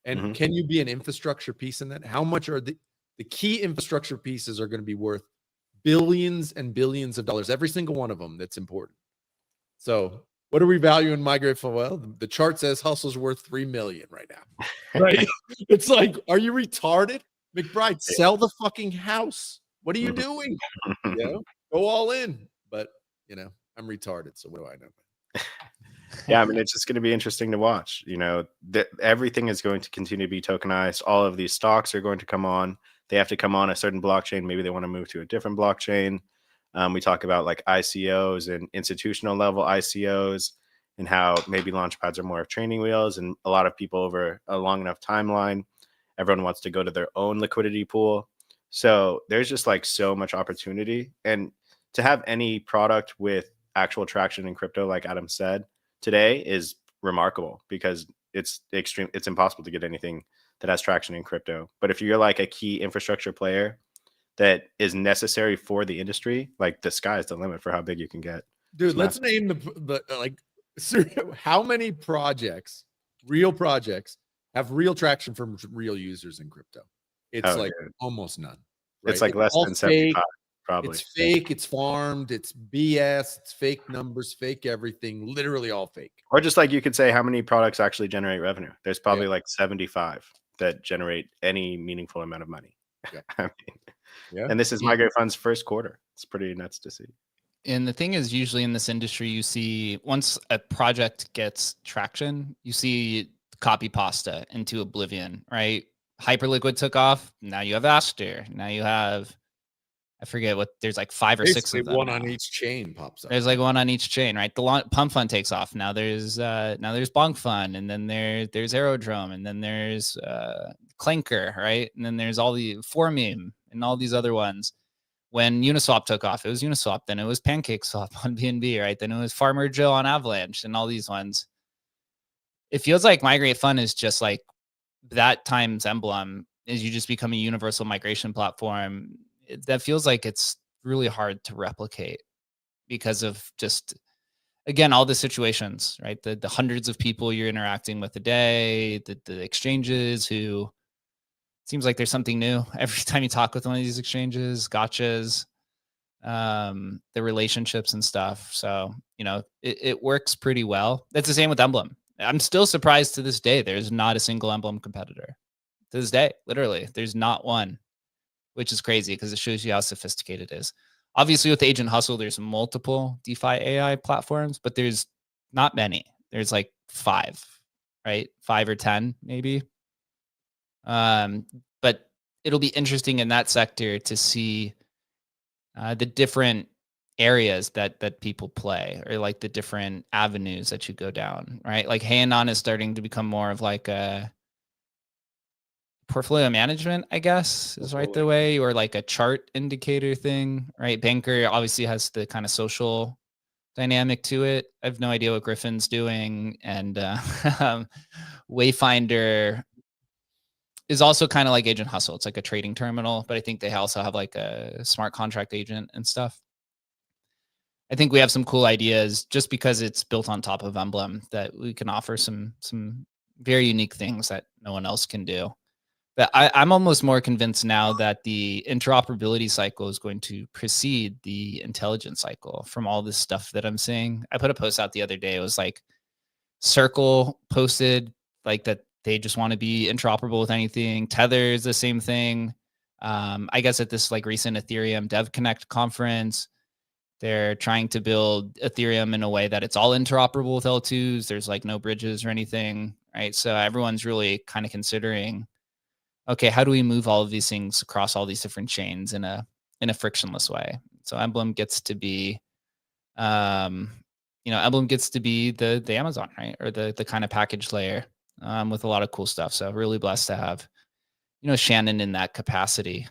B: And can you be an infrastructure piece in that? How much are the key infrastructure pieces are going to be worth billions and billions of dollars, every single one of them? That's important. So what are we valuing Migrate for? Well, the chart says Hustle's worth $3 million right now. Right? It's like, are you retarded? McBride, sell the fucking house. What are you doing? Go all in. But I'm retarded, so what do I know?
C: Yeah, I mean, it's just going to be interesting to watch. You know, everything is going to continue to be tokenized. All of these stocks are going to come on. They have to come on a certain blockchain. Maybe they want to move to a different blockchain. We talk about like ICOs and institutional level ICOs and how maybe launchpads are more of training wheels. And a lot of people over a long enough timeline, everyone wants to go to their own liquidity pool. So there's just like so much opportunity. And to have any product with actual traction in crypto, like Adam said, today is remarkable because it's impossible to get anything that has traction in crypto. But if you're like a key infrastructure player that is necessary for the industry, like the sky is the limit for how big you can get.
B: Dude, let's name the like how many projects, real projects, have real traction from real users in crypto? It's like almost none. Right?
C: It's like less than 75. Probably.
B: It's fake, it's farmed, it's BS, it's fake numbers, fake everything, literally all fake.
C: Or just like you could say how many products actually generate revenue. There's probably like 75 that generate any meaningful amount of money.
B: Yeah.
C: I mean, and this is Migrate Fund's first quarter. It's pretty nuts to see.
A: And the thing is, usually in this industry, you see once a project gets traction, you see copy pasta into oblivion, right? Hyperliquid took off. Now you have Aster. Now you have, I forget what, there's like 5 or 6 of them.
B: One on each chain pops up.
A: There's like one on each chain, right? The Pump Fund takes off. Now there's Bonk Fund, and then there's Aerodrome, and then there's Clanker, right? And then there's all the Formeme and all these other ones. When Uniswap took off, it was Uniswap. Then it was PancakeSwap on BNB, right? Then it was Farmer Joe on Avalanche, and all these ones. It feels like Migrate Fund is just like that times emblem. Is you just become a universal migration platform. That feels like it's really hard to replicate because of just, again, all the situations, right? The hundreds of people you're interacting with a day, the exchanges who, seems like there's something new every time you talk with one of these exchanges, gotchas, the relationships and stuff. So, you know, it works pretty well. That's the same with Emblem. I'm still surprised to this day. There's not a single Emblem competitor to this day. Literally, there's not one, which is crazy because it shows you how sophisticated it is. Obviously, with Agent Hustle, there's multiple DeFi AI platforms, but there's not many. There's like 5, right? 5 or 10, maybe. But it'll be interesting in that sector to see the different areas that people play, or like the different avenues that you go down, right? Like Hayanon is starting to become more of like a portfolio management, I guess, is right the way, or like a chart indicator thing, right? Banker obviously has the kind of social dynamic to it. I have no idea what Griffin's doing, and Wayfinder is also kind of like Agent Hustle. It's like a trading terminal, but I think they also have like a smart contract agent and stuff. I think we have some cool ideas just because it's built on top of Emblem that we can offer some very unique things that no one else can do. But I'm almost more convinced now that the interoperability cycle is going to precede the intelligence cycle from all this stuff that I'm seeing. I put a post out the other day. It was like Circle posted like that they just want to be interoperable with anything. Tether is the same thing. I guess at this like recent Ethereum Dev Connect conference, they're trying to build Ethereum in a way that it's all interoperable with L2s. There's like no bridges or anything, right? So everyone's really kind of considering, okay, how do we move all of these things across all these different chains in a frictionless way? So Emblem gets to be, Emblem gets to be the Amazon, right? Or the kind of package layer with a lot of cool stuff. So really blessed to have, Shannon in that capacity.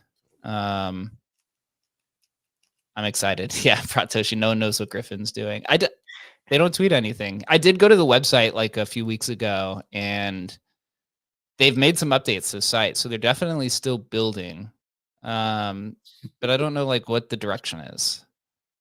A: I'm excited. Yeah, Pratoshi, no one knows what Griffin's doing. They don't tweet anything. I did go to the website like a few weeks ago, and they've made some updates to the site. So they're definitely still building. But I don't know like what the direction is.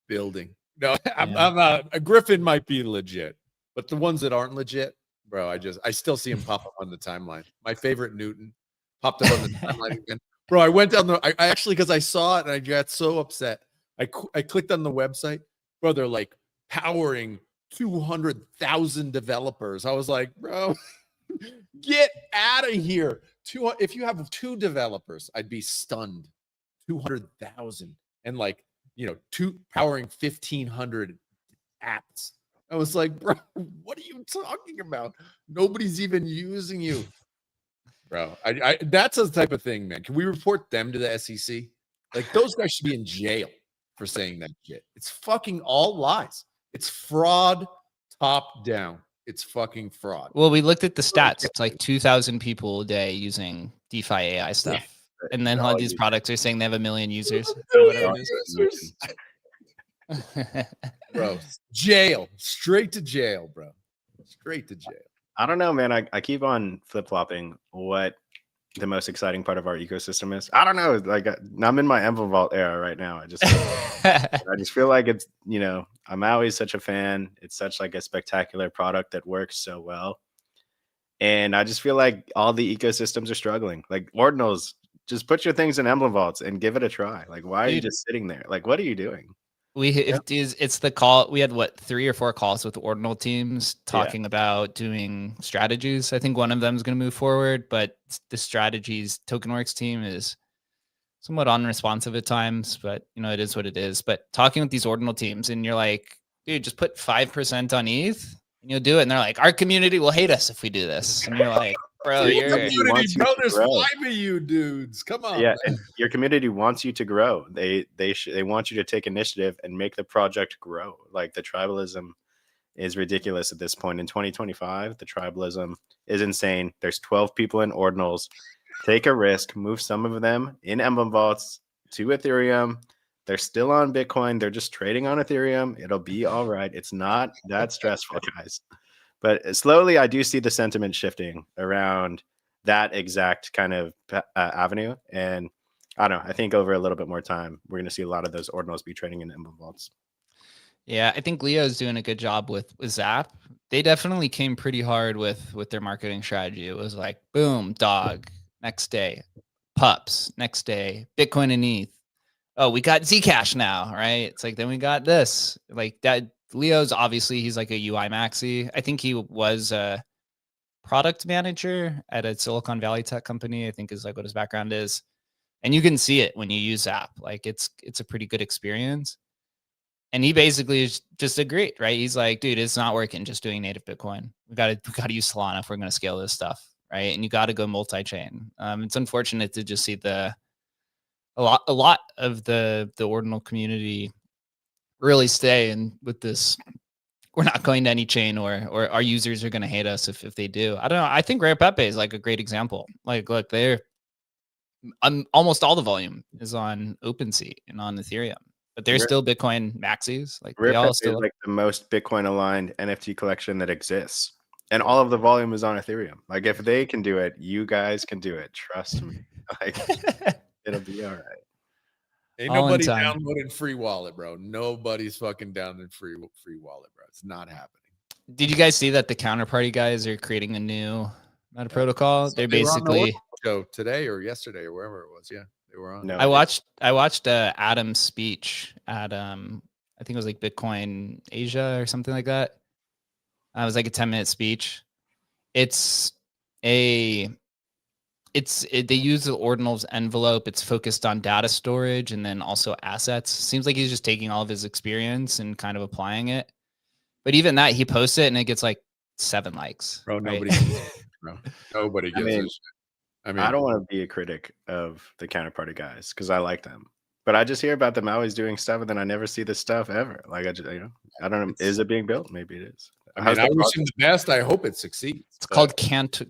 B: Building. No, I'm not. A Griffin might be legit, but the ones that aren't legit, bro, I still see him pop up on the timeline. My favorite Newton popped up on the timeline again. Bro, I went down I actually, because I saw it and I got so upset. I clicked on the website. Bro, they're like powering 200,000 developers. I was like, bro, get out of here. If you have 2 developers, I'd be stunned. 200,000 and like, powering 1,500 apps. I was like, bro, what are you talking about? Nobody's even using you, bro. I that's the type of thing, man. Can we report them to the SEC? Like those guys should be in jail for saying that shit. It's fucking all lies. It's fraud, top down. It's fucking fraud.
A: Well, we looked at the stats. It's like 2,000 people a day using DeFi AI stuff. And then all these products are saying they have 1 million users. Or whatever it is.
B: Bro, jail. Straight to jail, bro. Straight to jail.
C: I don't know, man. I keep on flip-flopping what the most exciting part of our ecosystem is. I don't know. Like I'm in my Emblem Vault era right now. I just feel like it's, you know, I'm always such a fan. It's such like a spectacular product that works so well. And I just feel like all the ecosystems are struggling. Like Ordinals, just put your things in Emblem Vaults and give it a try. Like, why are you just sitting there? Like, what are you doing?
A: It's the call. We had what 3 or 4 calls with the ordinal teams talking about doing strategies. I think one of them is going to move forward, but the strategies TokenWorks team is somewhat unresponsive at times, but you know, it is what it is. But talking with these ordinal teams and you're like, dude, just put 5% on ETH and you'll do it. And they're like, our community will hate us if we do this. And you're like, bro,
B: there's 5 of you dudes. Come on.
C: Yeah, and your community wants you to grow. They want you to take initiative and make the project grow. Like the tribalism is ridiculous at this point. In 2025, the tribalism is insane. There's 12 people in ordinals. Take a risk, move some of them in Emblem Vaults to Ethereum. They're still on Bitcoin. They're just trading on Ethereum. It'll be all right. It's not that stressful, guys. But slowly, I do see the sentiment shifting around that exact kind of avenue. And I don't know. I think over a little bit more time, we're going to see a lot of those ordinals be trading in Emblem Vaults.
A: Yeah, I think Leo's doing a good job with Zap. They definitely came pretty hard with their marketing strategy. It was like, boom, dog. Next day, pups. Next day, Bitcoin and ETH. Oh, we got Zcash now, right? It's like, then we got this. Like that. Leo's obviously, he's like a UI maxi. I think he was a product manager at a Silicon Valley tech company, I think is like what his background is. And you can see it when you use Zap. Like it's a pretty good experience. And he basically just agreed, right? He's like, dude, it's not working just doing native Bitcoin. We got to use Solana if we're going to scale this stuff, right? And you got to go multi-chain. It's unfortunate to just see a lot of the ordinal community really stay and with this, we're not going to any chain or our users are going to hate us if they do. I don't know. I think Rare Pepe is like a great example. Like, look, they're almost all the volume is on OpenSea and on Ethereum, but they're still Bitcoin maxis. Like
C: Rare
A: they all
C: Pepe
A: still
C: is like the most Bitcoin aligned NFT collection that exists. And all of the volume is on Ethereum. Like if they can do it, you guys can do it. Trust me. Like it'll be all right.
B: Ain't nobody downloading free wallet, bro. Nobody's fucking downloading free wallet, bro. It's not happening.
A: Did you guys see that the counterparty guys are creating a new meta protocol?
B: So
A: They're basically
B: show today or yesterday or wherever it was. Yeah, they were on.
C: No,
A: I watched Adam's speech at I think it was like Bitcoin Asia or something like that. It was like a 10-minute speech. They use the ordinals envelope. It's focused on data storage and then also assets. Seems like he's just taking all of his experience and kind of applying it. But even that, he posts it and it gets like 7 likes.
B: Bro, nobody
A: right?
B: gives a shit, bro. Nobody gives a shit.
C: I don't want to be a critic of the counterparty guys because I like them. But I just hear about them always doing stuff and then I never see this stuff ever. Like I don't know. Is it being built? Maybe it is.
B: I mean, I wish him the best. I hope it succeeds.
A: It's called Cantor.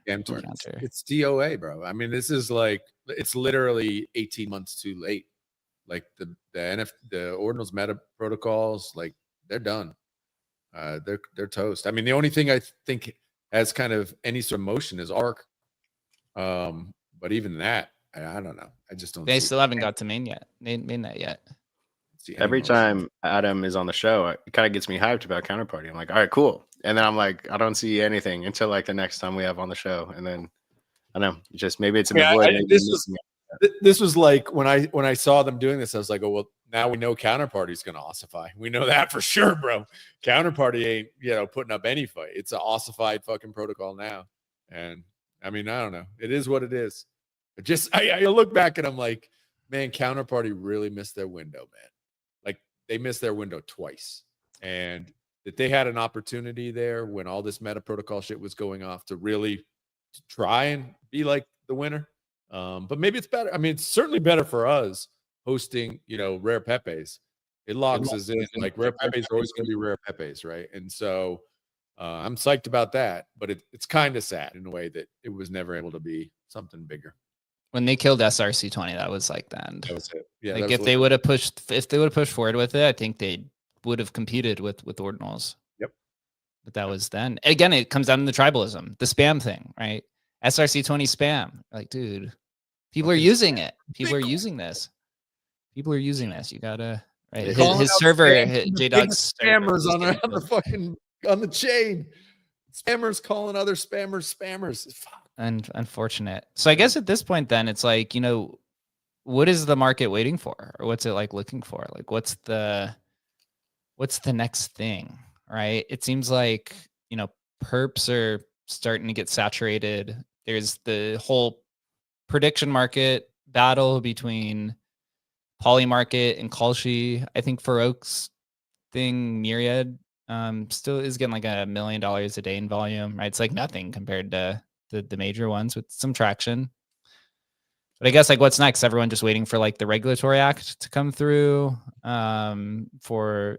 B: It's DOA, bro. I mean, this is like it's literally 18 months too late. Like the ordinals meta protocols, like they're done. They're toast. I mean, the only thing I think has kind of any sort of motion is ARC. But even that, I don't know. I just don't.
A: They still haven't got to mainnet yet.
C: Every time Adam is on the show, it kind of gets me hyped about counterparty. I'm like, all right, cool. And then I'm like, I don't see anything until like the next time we have on the show. And then I don't know, just maybe it's in the void.
B: This was like when I saw them doing this, I was like, oh well, now we know counterparty's gonna ossify. We know that for sure, bro. Counterparty ain't putting up any fight. It's an ossified fucking protocol now. And I mean, I don't know. It is what it is. But just I look back and I'm like, man, counterparty really missed their window, man. Like they missed their window twice. And that they had an opportunity there when all this meta protocol shit was going off to really try and be like the winner. But maybe it's better. I mean, it's certainly better for us hosting, rare Pepes. It locks us in. Like rare Pepes are always going to be rare Pepes, right? And so I'm psyched about that. But it's kind of sad in a way that it was never able to be something bigger.
A: When they killed SRC20, that was like the end.
B: That was it. Yeah.
A: Like if they would have pushed forward with it, I think they would have competed with ordinals.
B: Yep.
A: But that was then. Again, it comes down to the tribalism, the spam thing, right? SRC20 spam. Like, dude, people are using it. People are using this. People are using this. You gotta right. His server, JDog's
B: spammers on the chain. Spammers calling other spammers. Fuck.
A: And unfortunate. So I guess at this point, then it's like, what is the market waiting for, or what's it like looking for? Like, what's the next thing, right? It seems like perps are starting to get saturated. There's the whole prediction market battle between Poly Market and Kalshi. I think Farouk's thing, Myriad, still is getting like $1 million a day in volume, right? It's like nothing compared to the major ones with some traction. But I guess like what's next? Everyone just waiting for like the regulatory act to come through. For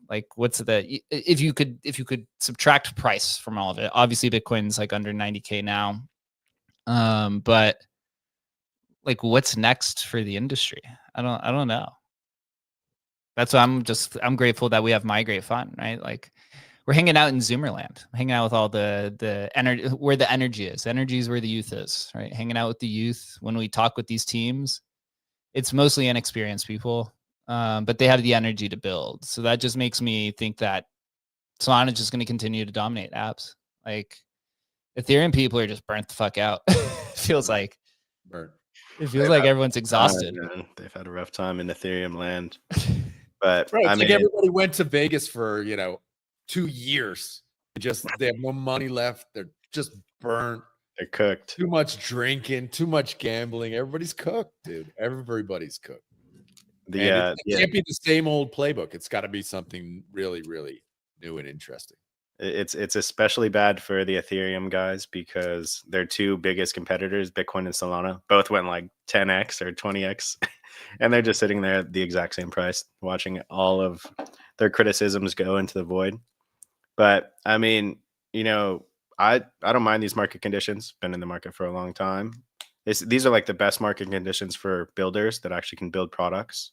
A: like what's if you could subtract price from all of it. Obviously Bitcoin's like under 90K now. But like what's next for the industry? I don't know. That's why I'm grateful that we have Migrate Fund, right? Like we're hanging out in Zoomerland, hanging out with all the energy, where the energy is. Energy is where the youth is, right? Hanging out with the youth. When we talk with these teams, it's mostly inexperienced people, but they have the energy to build. So that just makes me think that Solana is just going to continue to dominate apps. Like Ethereum people are just burnt the fuck out. Feels like. It feels like everyone's exhausted.
C: They've had a rough time in Ethereum land. But
B: right, I mean, like everybody went to Vegas for 2 years. They have no money left. They're just burnt.
C: They're cooked.
B: Too much drinking, too much gambling. Everybody's cooked, dude. Everybody's cooked. It can't be the same old playbook. It's got to be something really, really new and interesting.
C: It's especially bad for the Ethereum guys because their two biggest competitors, Bitcoin and Solana, both went like 10x or 20x, and they're just sitting there at the exact same price, watching all of their criticisms go into the void. But I mean, I don't mind these market conditions. Been in the market for a long time. These are like the best market conditions for builders that actually can build products.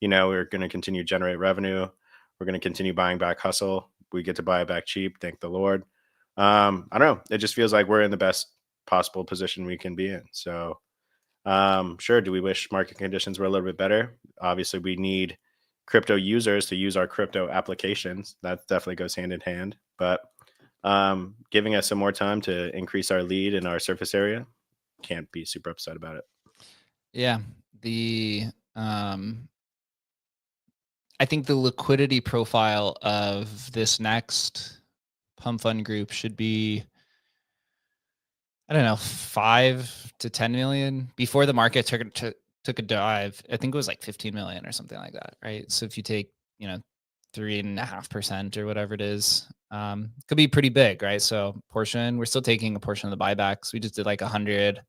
C: We're going to continue to generate revenue. We're going to continue buying back Hustle. We get to buy it back cheap. Thank the Lord. I don't know. It just feels like we're in the best possible position we can be in. So sure. Do we wish market conditions were a little bit better? Obviously, we need crypto users to use our crypto applications. That definitely goes hand in hand. But giving us some more time to increase our lead in our surface area, can't be super upset about it.
A: Yeah. I think the liquidity profile of this next pump fund group should be, I don't know, 5 to 10 million. Before the market took a dive, I think it was like 15 million or something like that, right? So if you take 3.5% or whatever it is, could be pretty big, right? So we're still taking a portion of the buybacks. We just did like 100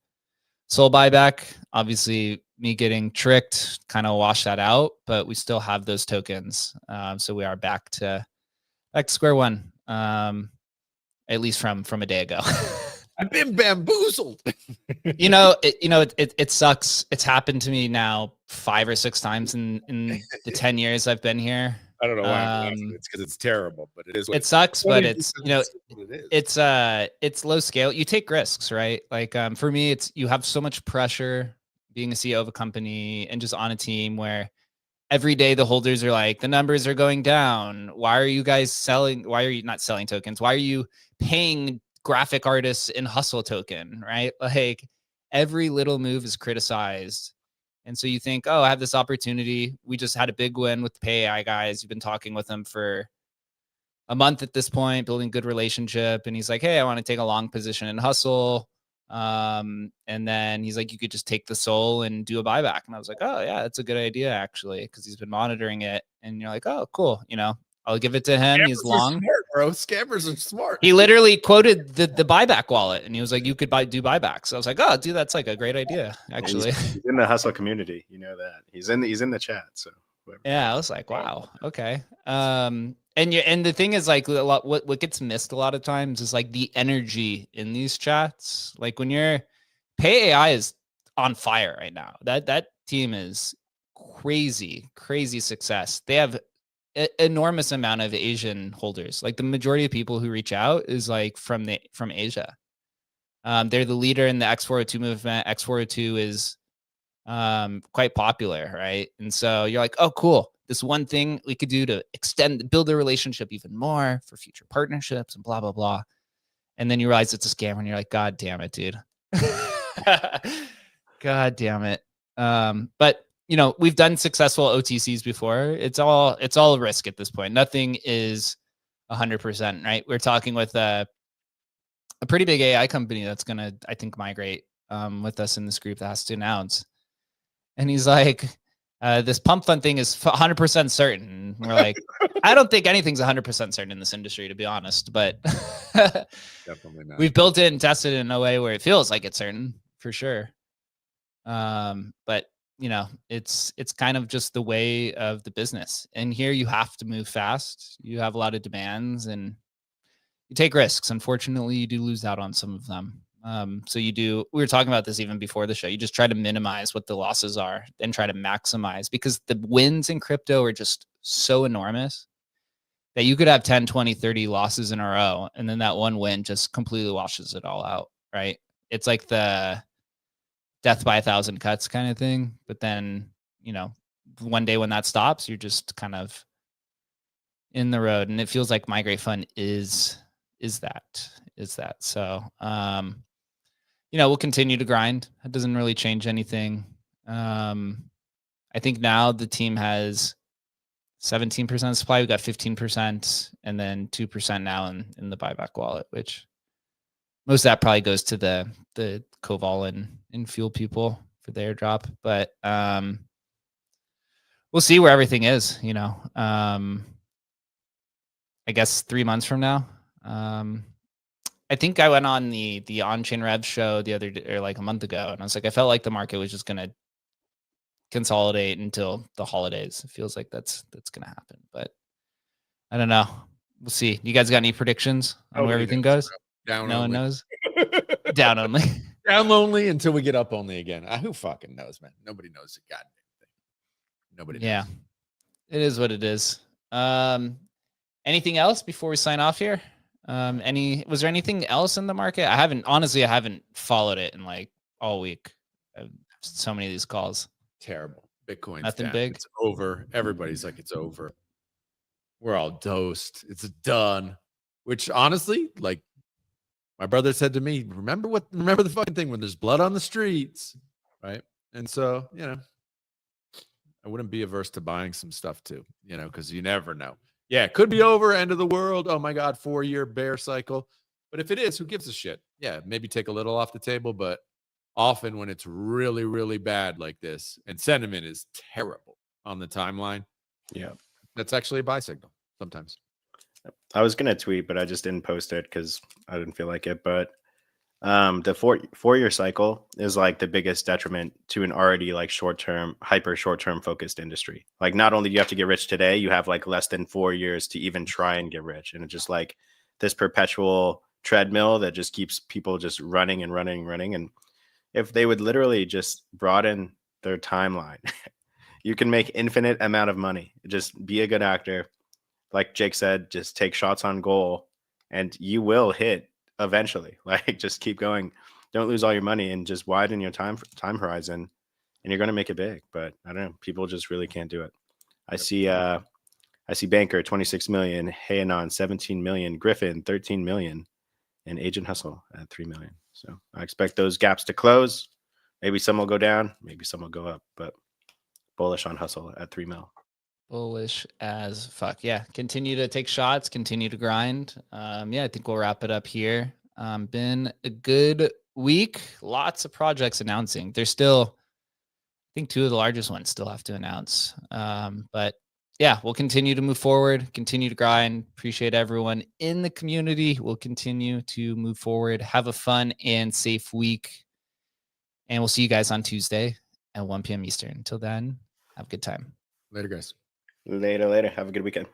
A: Sol buyback. Obviously, me getting tricked kind of washed that out, but we still have those tokens. So we are back to square one, at least from a day ago.
B: I've been bamboozled.
A: It sucks. It's happened to me now 5 or 6 times in the 10 years I've been here.
B: I don't know why. It's because it's terrible, but it is.
A: It sucks, but it's it's low scale. You take risks, right? Like for me, you have so much pressure being a CEO of a company and just on a team where every day the holders are like, the numbers are going down. Why are you guys selling? Why are you not selling tokens? Why are you paying graphic artists in Hustle token, right? Like every little move is criticized. And so you think, oh, I have this opportunity. We just had a big win with the PAYAI guys. You've been talking with them for a month at this point, building good relationship. And he's like, hey, I want to take a long position in Hustle. And then he's like, you could just take the Sol and do a buyback. And I was like, oh yeah, that's a good idea actually, because he's been monitoring it. And you're like, oh, cool. I'll give it to him. He's
B: Scammers are
A: long.
B: smart, bro. Scammers are smart.
A: He literally quoted the buyback wallet, and he was like, "You could do buybacks." I was like, "Oh, dude, that's like a great idea, actually."
C: He's in the hustle community, you know that. He's in the chat. So whoever.
A: Yeah, I was like, "Wow, okay." And the thing is, like, what gets missed a lot of times is like the energy in these chats. Like when PayAI is on fire right now. That team is crazy success. They have enormous amount of Asian holders. Like the majority of people who reach out is like from Asia. They're the leader in the X402 movement. X402 is quite popular, right? And so you're like, oh, cool. This one thing we could do to build the relationship even more for future partnerships and blah, blah, blah. And then you realize it's a scam and you're like, God damn it, dude. God damn it. But you know, we've done successful OTCs before. It's all a risk at this point. Nothing is 100%, right? We're talking with a pretty big AI company that's going to, I think, migrate with us in this group that has to announce. And he's like, this pump fund thing is 100% certain. And we're like, I don't think anything's 100% certain in this industry, to be honest. But
B: Definitely not.
A: we've built it and tested it in a way where it feels like it's certain, for sure. But you know, it's kind of just the way of the business. And here you have to move fast. You have a lot of demands and you take risks. Unfortunately, you do lose out on some of them. So we were talking about this even before the show. You just try to minimize what the losses are and try to maximize, because the wins in crypto are just so enormous that you could have 10, 20, 30 losses in a row. And then that one win just completely washes it all out, right? It's like the death by 1,000 cuts kind of thing. But then, you know, one day when that stops, you're just kind of in the road. And it feels like Migrate Fund is that. So, you know, we'll continue to grind. It doesn't really change anything. I think now the team has 17% supply. We got 15% and then 2% now in the buyback wallet, which most of that probably goes to the Koval and Fuel people for the airdrop. But we'll see where everything is, you know. I guess 3 months from now. I think I went on the On-Chain Rev show the other day, or like a month ago, and I was like, I felt like the market was just gonna consolidate until the holidays. It feels like that's gonna happen, but I don't know. We'll see. You guys got any predictions on where everything goes?
B: Down
A: No
B: only.
A: one knows. Down only.
B: Down only until we get up only again. Who fucking knows, man? Nobody knows the goddamn thing. Nobody knows.
A: Yeah, it is what it is. Anything else before we sign off here? Was there anything else in the market? I haven't followed it in like all week. So many of these calls.
B: Terrible. Bitcoin's
A: Nothing
B: down.
A: big.
B: It's over. Everybody's like, it's over. We're all dosed. It's done. Which honestly, like my brother said to me, remember the fucking thing when there's blood on the streets, right? And so, you know, I wouldn't be averse to buying some stuff too, you know, because you never know. Yeah, it could be over, end of the world. Oh my God, 4-year bear cycle. But if it is, who gives a shit? Yeah, maybe take a little off the table, but often when it's really, really bad like this, and sentiment is terrible on the timeline,
C: Yeah,
B: that's actually a buy signal sometimes.
C: I was gonna tweet, but I just didn't post it because I didn't feel like it. But the four-year cycle is like the biggest detriment to an already like hyper short-term focused industry. Like not only do you have to get rich today, you have like less than 4 years to even try and get rich. And it's just like this perpetual treadmill that just keeps people just running and running and running. And if they would literally just broaden their timeline, you can make infinite amount of money. Just be a good actor. Like Jake said, just take shots on goal and you will hit eventually. Like just keep going. Don't lose all your money and just widen your time horizon and you're going to make it big. But I don't know. People just really can't do it. I see Banker 26 million, Hayanon 17 million, Griffin 13 million, and Agent Hustle at 3 million. So I expect those gaps to close. Maybe some will go down, maybe some will go up, but bullish on Hustle at 3 mil.
A: Bullish as fuck. Yeah. Continue to take shots, continue to grind. Yeah, I think we'll wrap it up here. Been a good week. Lots of projects announcing. There's still, I think 2 of the largest ones still have to announce. But yeah, we'll continue to move forward, continue to grind. Appreciate everyone in the community. We'll continue to move forward. Have a fun and safe week. And we'll see you guys on Tuesday at 1 p.m. Eastern. Until then, have a good time.
B: Later, guys.
C: Later. Have a good weekend.